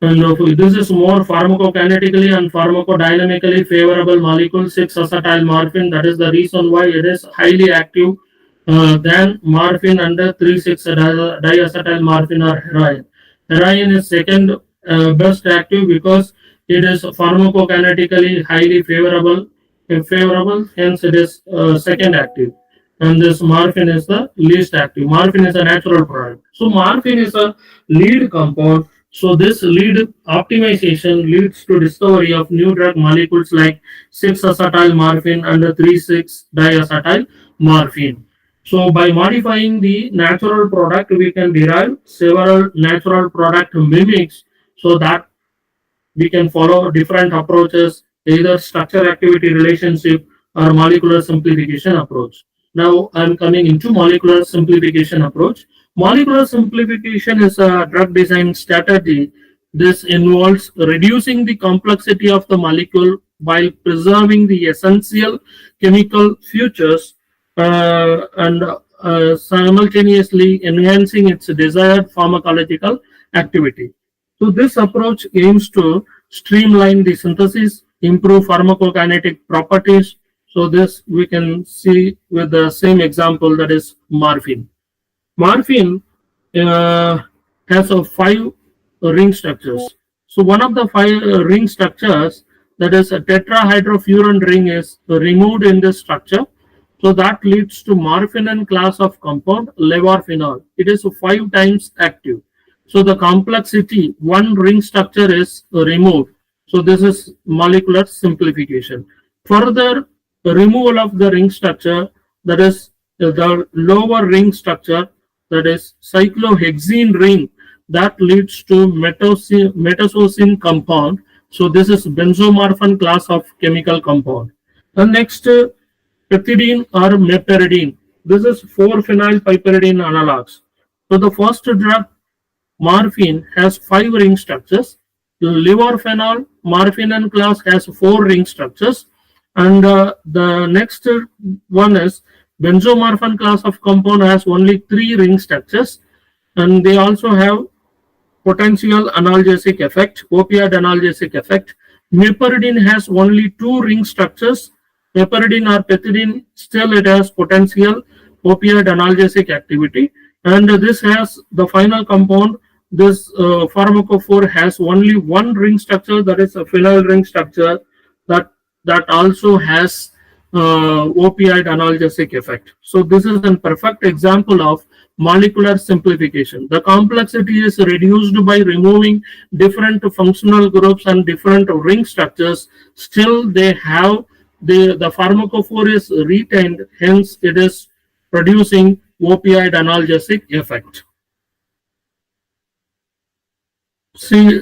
And this is more pharmacokinetically and pharmacodynamically favorable molecule, 6-acetyl morphine. That is the reason why it is highly active than morphine, and 3,6-diacetyl morphine or heroin. Heroin is second best active because it is pharmacokinetically highly favorable. Hence it is second active. And this morphine is the least active. Morphine is a natural product. So morphine is a lead compound. So this lead optimization leads to discovery of new drug molecules like 6-acetyl morphine and 3,6-diacetyl morphine. So by modifying the natural product, we can derive several natural product mimics so that we can follow different approaches, either structure activity relationship or molecular simplification approach. Now I'm coming into molecular simplification approach. Molecular simplification is a drug design strategy. This involves reducing the complexity of the molecule while preserving the essential chemical features and simultaneously enhancing its desired pharmacological activity. So this approach aims to streamline the synthesis, improve pharmacokinetic properties. So this we can see with the same example, that is morphine. Morphine has 5 ring structures. So one of the 5 ring structures, that is a tetrahydrofuran ring, is removed in this structure. So that leads to morphine class of compound, levorphenol. It is 5 times active. So the complexity, one ring structure is removed. So this is molecular simplification. Further removal of the ring structure, that is the lower ring structure, that is cyclohexene ring, that leads to metazocine compound. So this is benzomorphin class of chemical compound. The next pethidine or meperidine. This is 4-phenylpiperidine analogs. So the first drug, morphine, has 5 ring structures. Levorphenol, morphine class, has 4 ring structures. And the next one is benzomorphin class of compound, has only 3 ring structures. And they also have potential analgesic effect, opioid analgesic effect. Meperidine has only 2 ring structures. Meperidine or pethidine, still it has potential opioid analgesic activity. And this has the final compound, this pharmacophore, has only 1 ring structure, that is a phenyl ring structure, that also has opioid analgesic effect. So this is a perfect example of molecular simplification. The complexity is reduced by removing different functional groups and different ring structures. Still they have the pharmacophore is retained, hence it is producing opioid analgesic effect. See,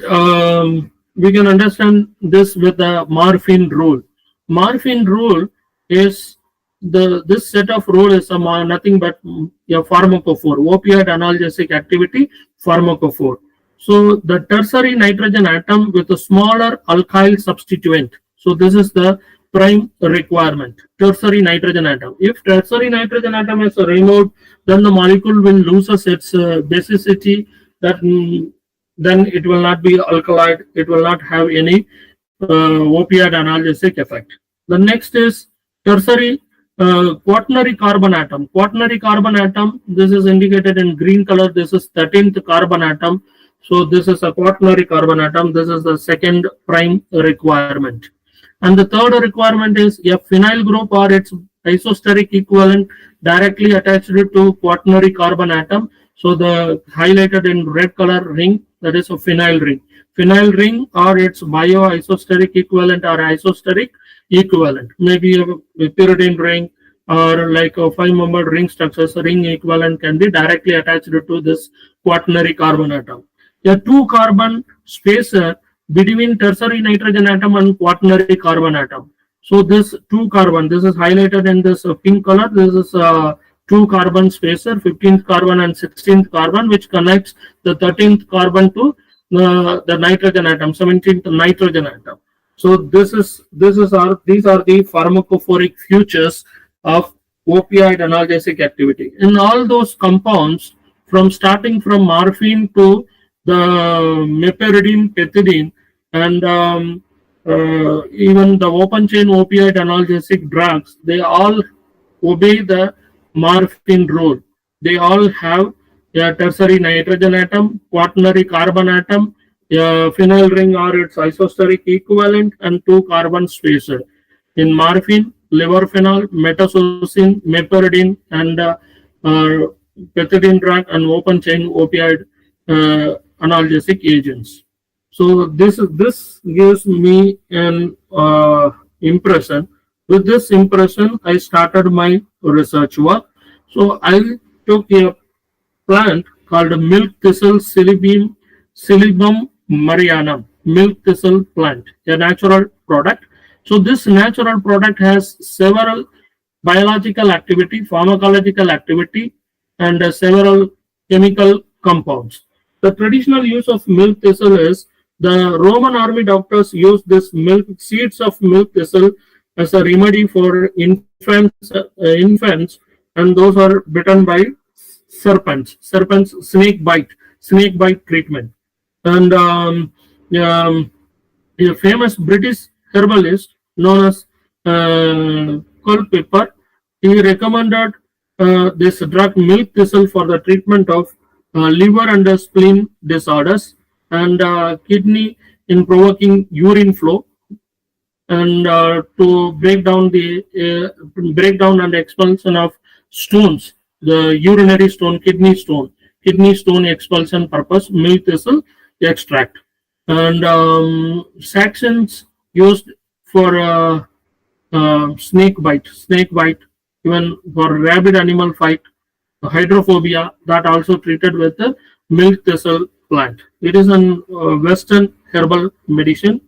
we can understand this with the morphine rule. Morphine rule is this set of rule is nothing but a pharmacophore, opioid analgesic activity pharmacophore. So the tertiary nitrogen atom with a smaller alkyl substituent. So this is the prime requirement, tertiary nitrogen atom. If tertiary nitrogen atom is removed, then the molecule will lose its basicity, that then it will not be alkaloid, it will not have any opioid analgesic effect. The next is tertiary quaternary carbon atom. Quaternary carbon atom, this is indicated in green color, this is 13th carbon atom. So this is a quaternary carbon atom, this is the second prime requirement. And the third requirement is a phenyl group or its isosteric equivalent directly attached to quaternary carbon atom. So the highlighted in red color ring, that is a phenyl ring. phenyl ring or its bioisosteric equivalent or isosteric equivalent. Maybe a pyridine ring or like a 5-membered ring structures, ring equivalent can be directly attached to this quaternary carbon atom. A 2-carbon spacer between tertiary nitrogen atom and quaternary carbon atom. So this 2-carbon, this is highlighted in this pink color. This is a 2-carbon spacer, 15th carbon and 16th carbon, which connects the 13th carbon to the nitrogen atom, 17th nitrogen atom. So these are the pharmacophoric features of opioid analgesic activity. In all those compounds, starting from morphine to the meperidine, pethidine, and even the open chain opioid analgesic drugs, they all obey the morphine rule. They all have a tertiary nitrogen atom, quaternary carbon atom, a phenyl ring or its isosteric equivalent, and 2-carbon spacer. In morphine, levorphenol, metazocine, meperidine, and pethidine drug and open chain opioid analgesic agents. So this gives me an impression. With this impression, I started my research work. So I took a plant called milk thistle Silybum marianum, milk thistle plant, a natural product. So this natural product has several biological activity, pharmacological activity, and several chemical compounds. The traditional use of milk thistle is the Roman army doctors use this seeds of milk thistle as a remedy for infants, and those are bitten by serpents, snake bite treatment. And a famous British herbalist known as Culpeper, he recommended this drug milk thistle for the treatment of liver and spleen disorders and kidney in provoking urine flow, and to break down and expulsion of stones, the urinary stone, kidney stone expulsion purpose, milk thistle extract. And Saxons used for snake bite, even for rabid animal fight, hydrophobia, that also treated with the milk thistle plant. It is an Western herbal medicine,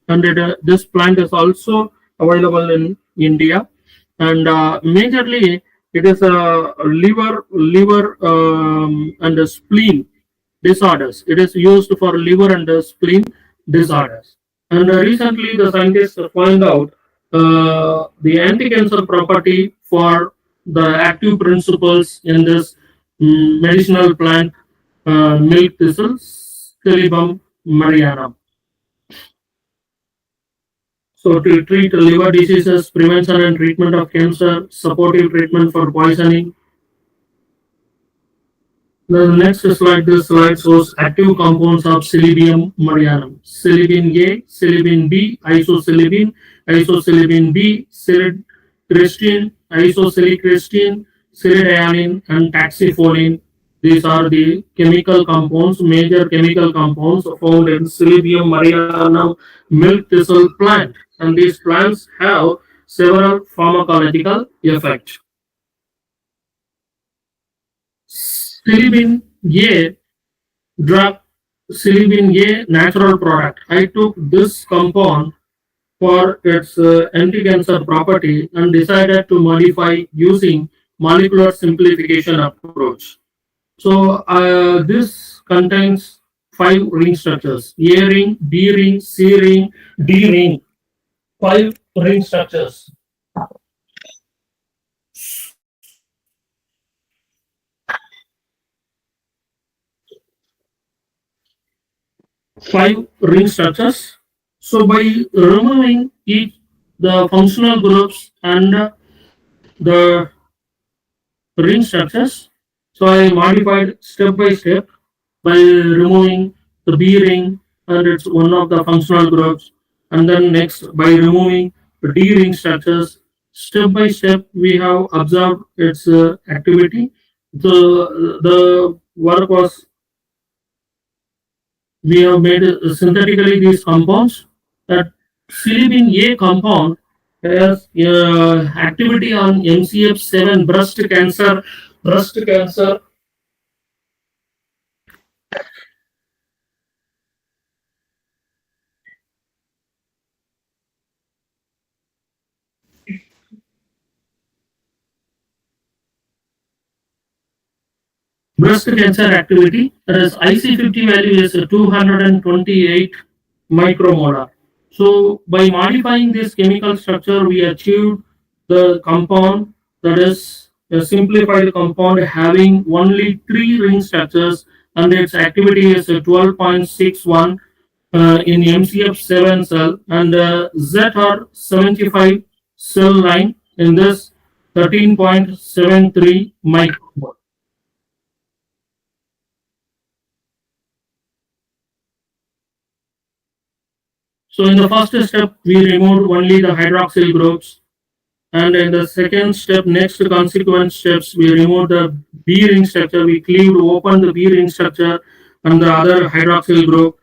and this plant is also available in India. And majorly, it is a liver and a spleen disorders. It is used for liver and spleen disorders. And recently, the scientists find out the anti-cancer property for the active principles in this medicinal plant, milk thistle, Silybum marianum. So to treat liver diseases, prevention and treatment of cancer, supportive treatment for poisoning. The next slide, this slide shows active compounds of Silybum marianum. Silybin A, Silybin B, isosilybin, isosilybin B, silidrestine, isosilidrestine, silidianine, and taxifoline. These are the chemical compounds, major chemical compounds found in Silybum marianum milk thistle plant. And these plants have several pharmacological effects. Silybin A drug, Silybin A natural product. I took this compound for its anti-cancer property and decided to modify using molecular simplification approach. So this contains 5 ring structures: A ring, B ring, C ring, D ring. 5 ring structures. So by removing the functional groups and the ring structures, so I modified step by step by removing the B ring and it's one of the functional groups, and then next by removing the D ring structures. Step by step we have observed its activity. The work was we have made synthetically these compounds. That silibin A compound has activity on MCF7 breast cancer. Breast cancer activity, that is IC50 value is 228 micromolar. So by modifying this chemical structure, we achieved the compound, that is a simplified compound having only three ring structures, and its activity is 12.61 in MCF7 cell, and ZR75 cell line in this 13.73 micromolar. So in the first step, we removed only the hydroxyl groups, and in the second step, next consequent steps, we removed the B ring structure. We cleaved open the B ring structure and the other hydroxyl group.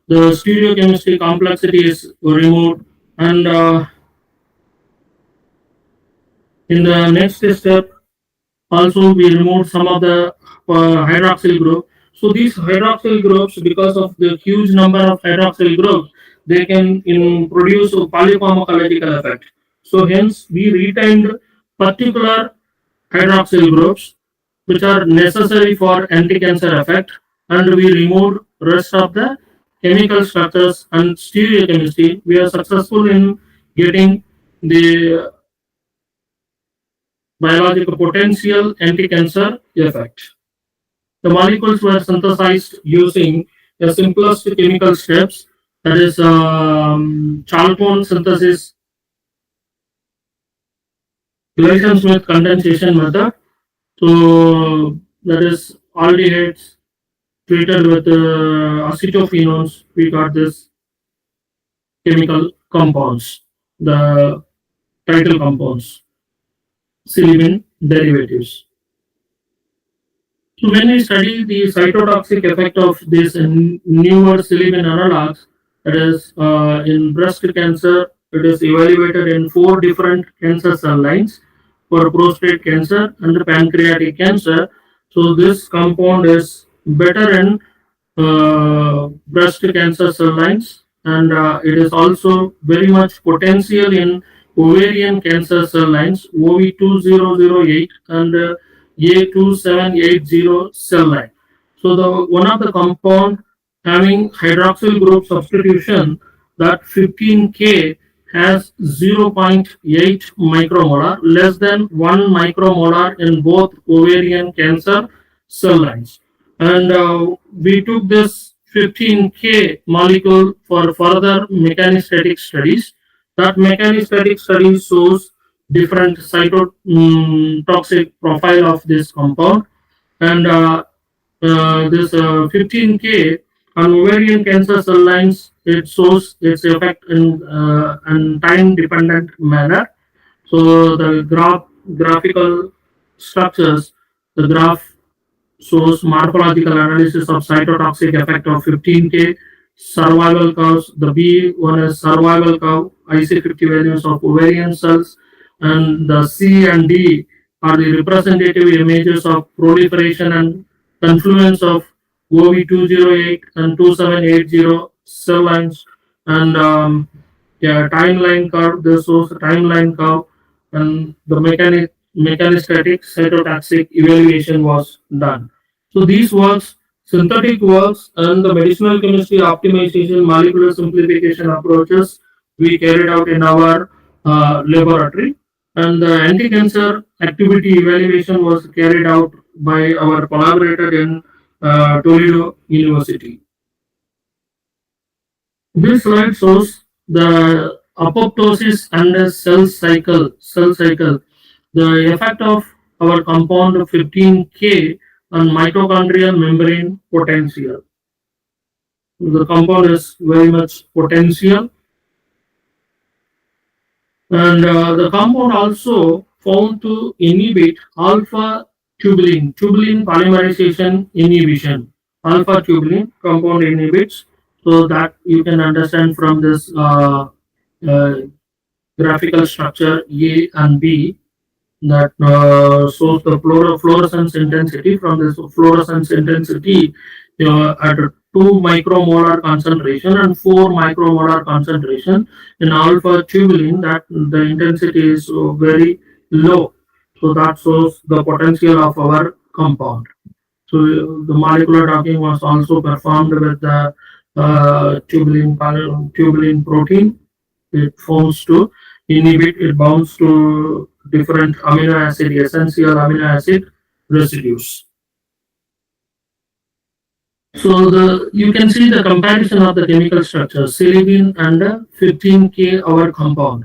The stereochemistry complexity is removed, and in the next step, also we removed some of the hydroxyl group. So these hydroxyl groups, because of the huge number of hydroxyl groups, they can produce a polypharmacological effect. So hence we retained particular hydroxyl groups which are necessary for anti-cancer effect, and we removed rest of the chemical structures and stereochemistry. We are successful in getting the biological potential anti-cancer effect. The molecules were synthesized using the simplest chemical steps, that is chalcone synthesis, Gleason-Smith condensation method. So that is aldehydes treated with acetophenones. We got this chemical compounds, the title compounds, silibin derivatives. So when we study the cytotoxic effect of these newer silibin analogs, that is in breast cancer, it is evaluated in 4 different cancer cell lines for prostate cancer and pancreatic cancer. So this compound is better in breast cancer cell lines, and it is also very much potential in ovarian cancer cell lines, OV2008 and A2780 cell line. So the one of the compound having hydroxyl group substitution, that 15K has 0.8 micromolar, less than 1 micromolar in both ovarian cancer cell lines. And we took this 15K molecule for further mechanistic studies. That mechanistic study shows different cytotoxic profile of this compound, and this 15K on ovarian cancer cell lines, it shows its effect in time dependent manner. So the graphical structures, the graph shows morphological analysis of cytotoxic effect of 15K, survival curves. The B one is survival curve, IC50 values of ovarian cells, and the C and D are the representative images of proliferation and confluence of OV208 and 2780 cell lines, and timeline curve. This shows the timeline curve, and the mechanostatic cytotoxic evaluation was done. So these works, synthetic works, and the medicinal chemistry optimization, molecular simplification approaches we carried out in our laboratory, and the anti-cancer activity evaluation was carried out by our collaborator in Toledo University. This slide shows the apoptosis and the cell cycle. The effect of our compound 15K on mitochondrial membrane potential. The compound is very much potential, and the compound also found to inhibit alpha tubulin polymerization inhibition, alpha tubulin compound inhibits, so that you can understand from this uh, graphical structure A and B, that shows the fluorescence intensity. From this fluorescence intensity, at 2 micromolar concentration and 4 micromolar concentration in alpha tubulin, that the intensity is very low. So that shows the potential of our compound. So the molecular docking was also performed with the tubulin protein. It forms to inhibit, it bounds to different amino acid, essential amino acid residues. So you can see the comparison of the chemical structure, silibin and 15K hour compound.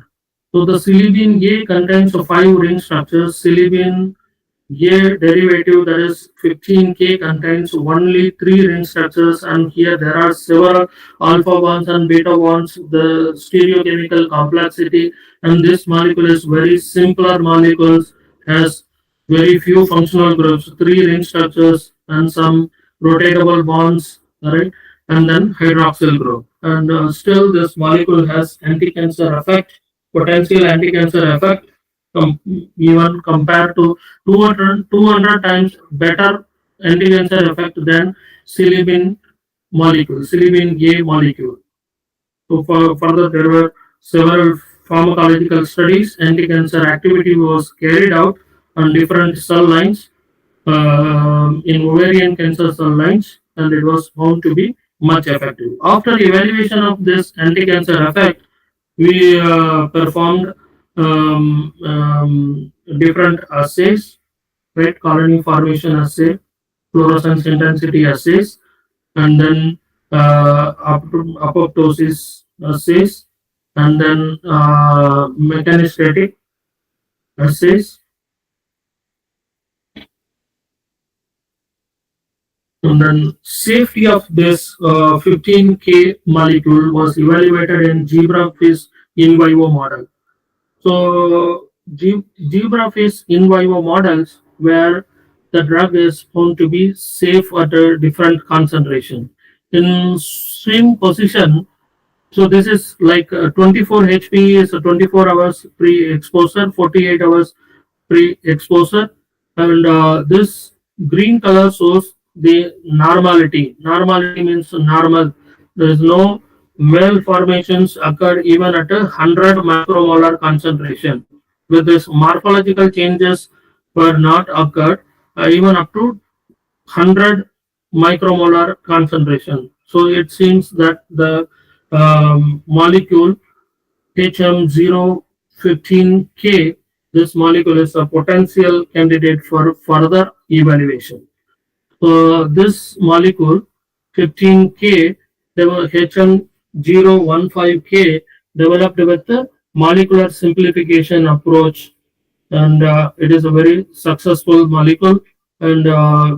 So the silibin A contains 5 ring structures. Silibin A derivative, that is 15K, contains only 3 ring structures, and here there are several alpha bonds and beta bonds, the stereochemical complexity, and this molecule is very simpler molecules, has very few functional groups, 3 ring structures and some rotatable bonds, right? And then hydroxyl group. And still this molecule has anti-cancer effect, potential anti-cancer effect, even compared to 200 times better anti-cancer effect than silibin molecule, silibin A molecule. So further, there were several pharmacological studies. Anti-cancer activity was carried out on different cell lines, in ovarian cancer cell lines, and it was found to be much effective. After evaluation of this anti-cancer effect, we performed different assays, right? Colony formation assay, fluorescence intensity assays, and then apoptosis assays, and then mechanostatic assays. And then safety of this 15K molecule was evaluated in zebrafish in vivo model. So zebrafish in vivo models where the drug is found to be safe at a different concentration. In same position, so this is like 24 HP is a 24 hours pre-exposure, 48 hours pre-exposure, and this green color shows the normality. Normality means normal. There is no malformations occurred even at 100 macromolar concentration. With this, morphological changes were not occurred even up to 100 micromolar concentration. So it seems that the molecule HM015K, this molecule is a potential candidate for further evaluation. So this molecule 15K, HM015K, developed with the molecular simplification approach, and it is a very successful molecule, and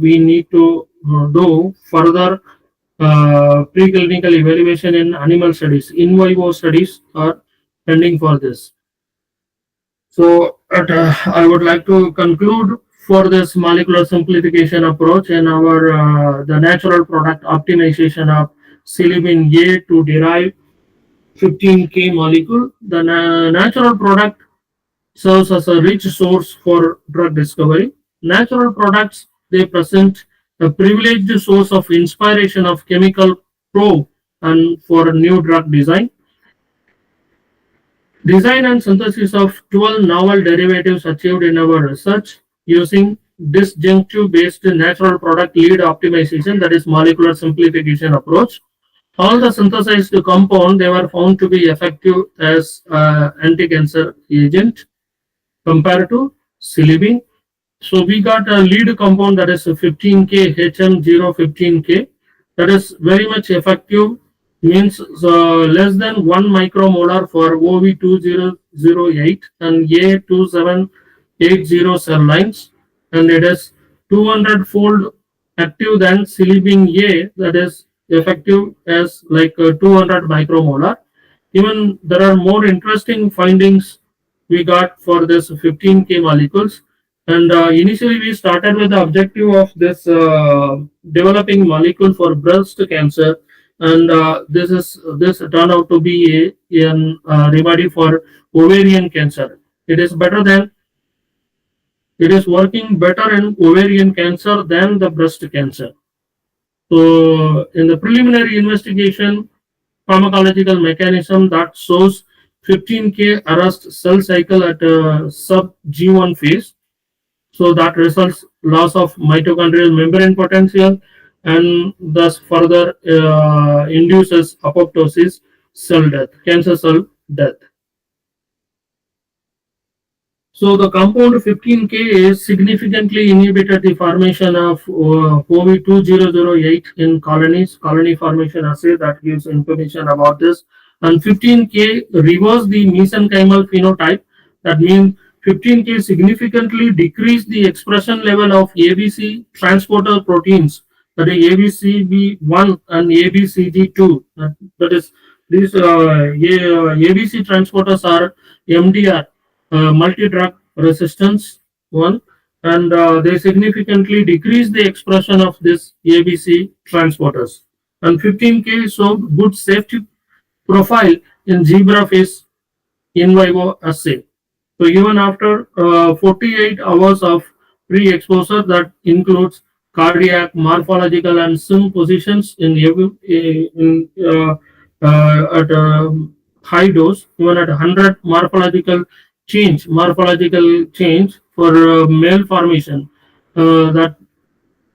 we need to do further preclinical evaluation in animal studies. In vivo studies are pending for this. So I would like to conclude for this molecular simplification approach and our the natural product optimization of silibin A to derive 15K molecule. The natural product serves as a rich source for drug discovery. Natural products, they present a privileged source of inspiration of chemical probe and for new drug design. Design and synthesis of 12 novel derivatives achieved in our research using disjunctive based natural product lead optimization, that is molecular simplification approach. All the synthesized compound, they were found to be effective as anti-cancer agent compared to silibin. So we got a lead compound, that is 15K, HM015K, that is very much effective, means less than 1 micromolar for OV2008 and A2780 cell lines, and it is 200-fold active than silibin A, that is effective as like 200 micromolar. Even there are more interesting findings we got for this 15K molecules. And initially, we started with the objective of this developing molecule for breast cancer, and this turned out to be an remedy for ovarian cancer. It is better than it is working better in ovarian cancer than the breast cancer. So, in the preliminary investigation, pharmacological mechanism that shows 15K arrest cell cycle at a sub G1 phase. So that results loss of mitochondrial membrane potential and thus further induces apoptosis, cell death, cancer cell death. So the compound 15K is significantly inhibited the formation of OV2008 in colony formation assay that gives information about this. And 15K reverse the mesenchymal phenotype. That means 15K significantly decrease the expression level of ABC transporter proteins, that is ABCB1 and ABCG2. That is, these ABC transporters are MDR, multi-drug resistance one, and they significantly decrease the expression of this ABC transporters. And 15K showed good safety profile in zebrafish in vivo assay. So even after 48 hours of pre-exposure, that includes cardiac, morphological, and sim positions at high dose, even at 100 morphological change for male formation that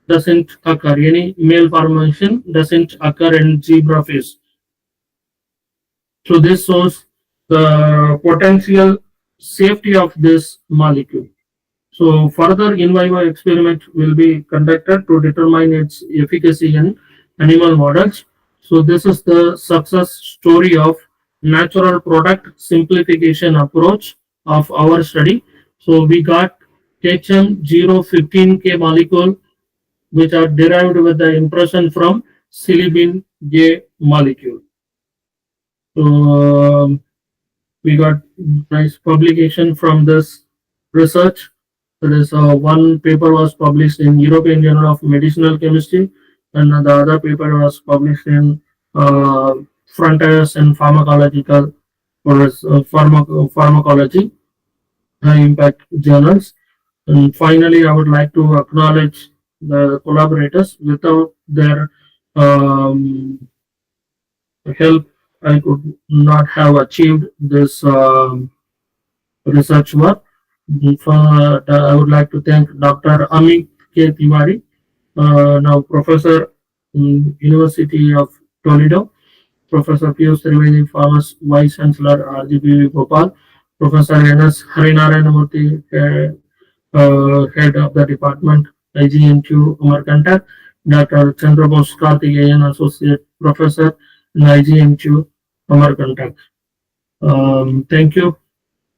doesn't occur. Any male formation doesn't occur in zebrafish. So this shows the potential safety of this molecule. So further in vivo experiment will be conducted to determine its efficacy in animal models. So this is the success story of natural product simplification approach of our study. So we got HM015K molecule which are derived with the impression from silibin J molecule. So we got nice publication from this research. There is one paper was published in European Journal of Medicinal Chemistry, and the other paper was published in Frontiers in Pharmacological or Pharmacology, high impact journals. And finally, I would like to acknowledge the collaborators. Without their help, I could not have achieved this research work. I would like to thank Dr. Amit K. Tiwari, now Professor in University of Toledo, Professor Piyush Trivedi, Pharmacy Vice Chancellor RGPV Bhopal, Professor N.S. Harinarayanamurthy, Head of the Department, IGNQ Amarkantak, Dr. Chandrabose Karthikeyan, Associate Professor in IGNQ Amarkantak. Thank you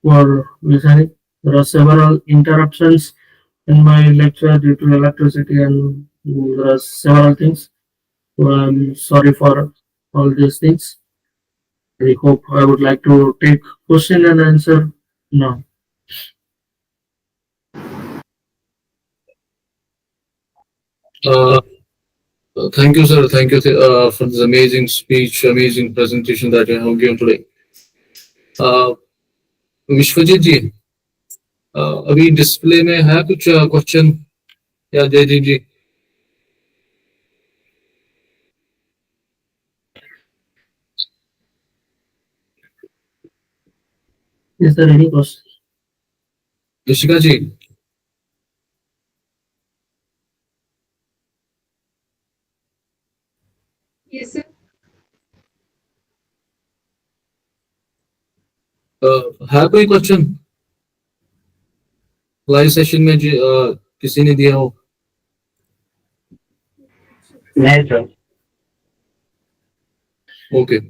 for listening. There are several interruptions in my lecture due to electricity and there are several things. So I'm sorry for all these things. I would like to take question and answer now. Uh, Thank you, sir. Thank you for this amazing speech, amazing presentation that you have given today. Uh, Vishwajeet जी, अभी display में है कुछ question या जयदीप जी? Is there any question? Rishika ji, Yes, sir. है कोई question live session में किसी ने दिया हो? नहीं sir. Okay.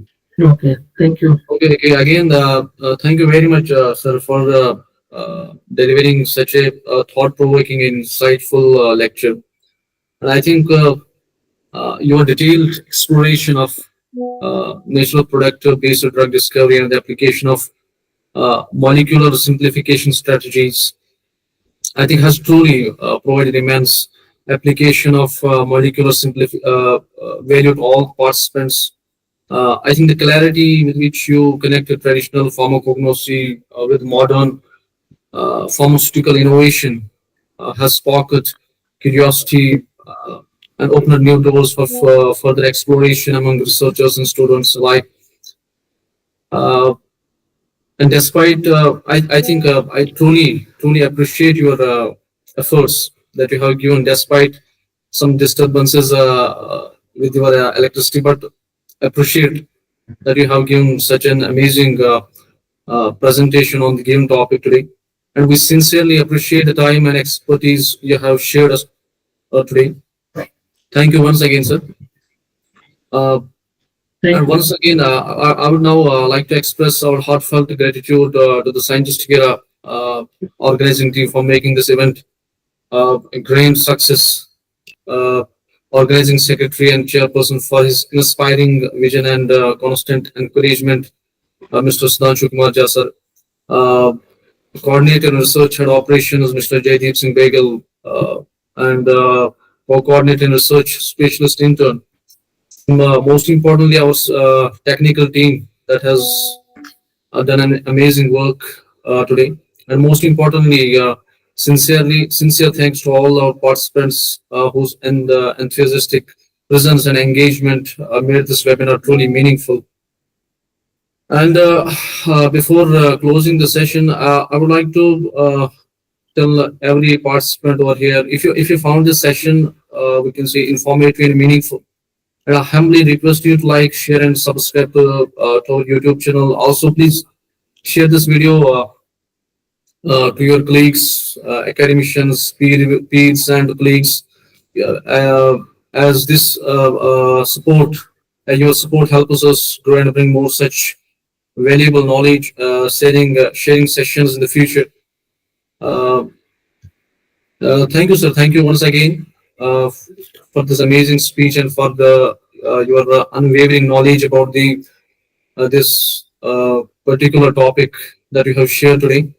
Okay, thank you. Okay, again, thank you very much, sir, for delivering such a thought-provoking, insightful lecture. And I think your detailed exploration of natural product-based drug discovery and the application of molecular simplification strategies I think has truly provided immense application of molecular value to all participants. I think the clarity with which you connected traditional pharmacognosy with modern pharmaceutical innovation has sparked curiosity and opened new doors for further exploration among researchers and students alike. Uh, and despite, I think I truly appreciate your efforts that you have given despite some disturbances with your electricity, but appreciate that you have given such an amazing presentation on the given topic today. And we sincerely appreciate the time and expertise you have shared us today. Thank you once again, sir. Uh, Thank and you. once again, I would now like to express our heartfelt gratitude to the Scientistic organizing team for making this event a grand success. Uh, Organizing secretary and chairperson for his inspiring vision and constant encouragement, Mr. Sudhanshu Kumar Jasar. Uh, Coordinator and Research Head Operations, Mr. Jaideep Singh Begal, and Co-Coordinator and Research Specialist Intern. Most importantly, our technical team that has done an amazing work today. And most importantly, sincere thanks to all our participants whose enthusiastic presence and engagement made this webinar truly meaningful. And before closing the session, I would like to tell every participant over here, if you found this session, we can say informative and meaningful, and I humbly request you to like, share, and subscribe to our YouTube channel. Also, please share this video to your colleagues, academicians, peers, and colleagues, yeah, as this support, your support helps us grow and bring more such valuable knowledge, sharing sessions in the future. Uh, Thank you, sir. Thank you once again for this amazing speech and for the your unwavering knowledge about the this particular topic that you have shared today.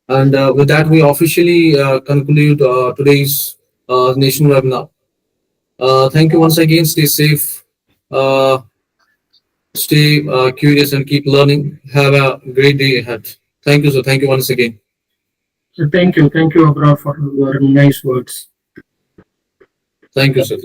And with that, we officially conclude today's national webinar. Thank you once again. Stay safe, uh, stay curious, and keep learning. Have a great day ahead. Thank you, sir. Thank you once again. Thank you, Abrar, for your nice words. Thank you, sir.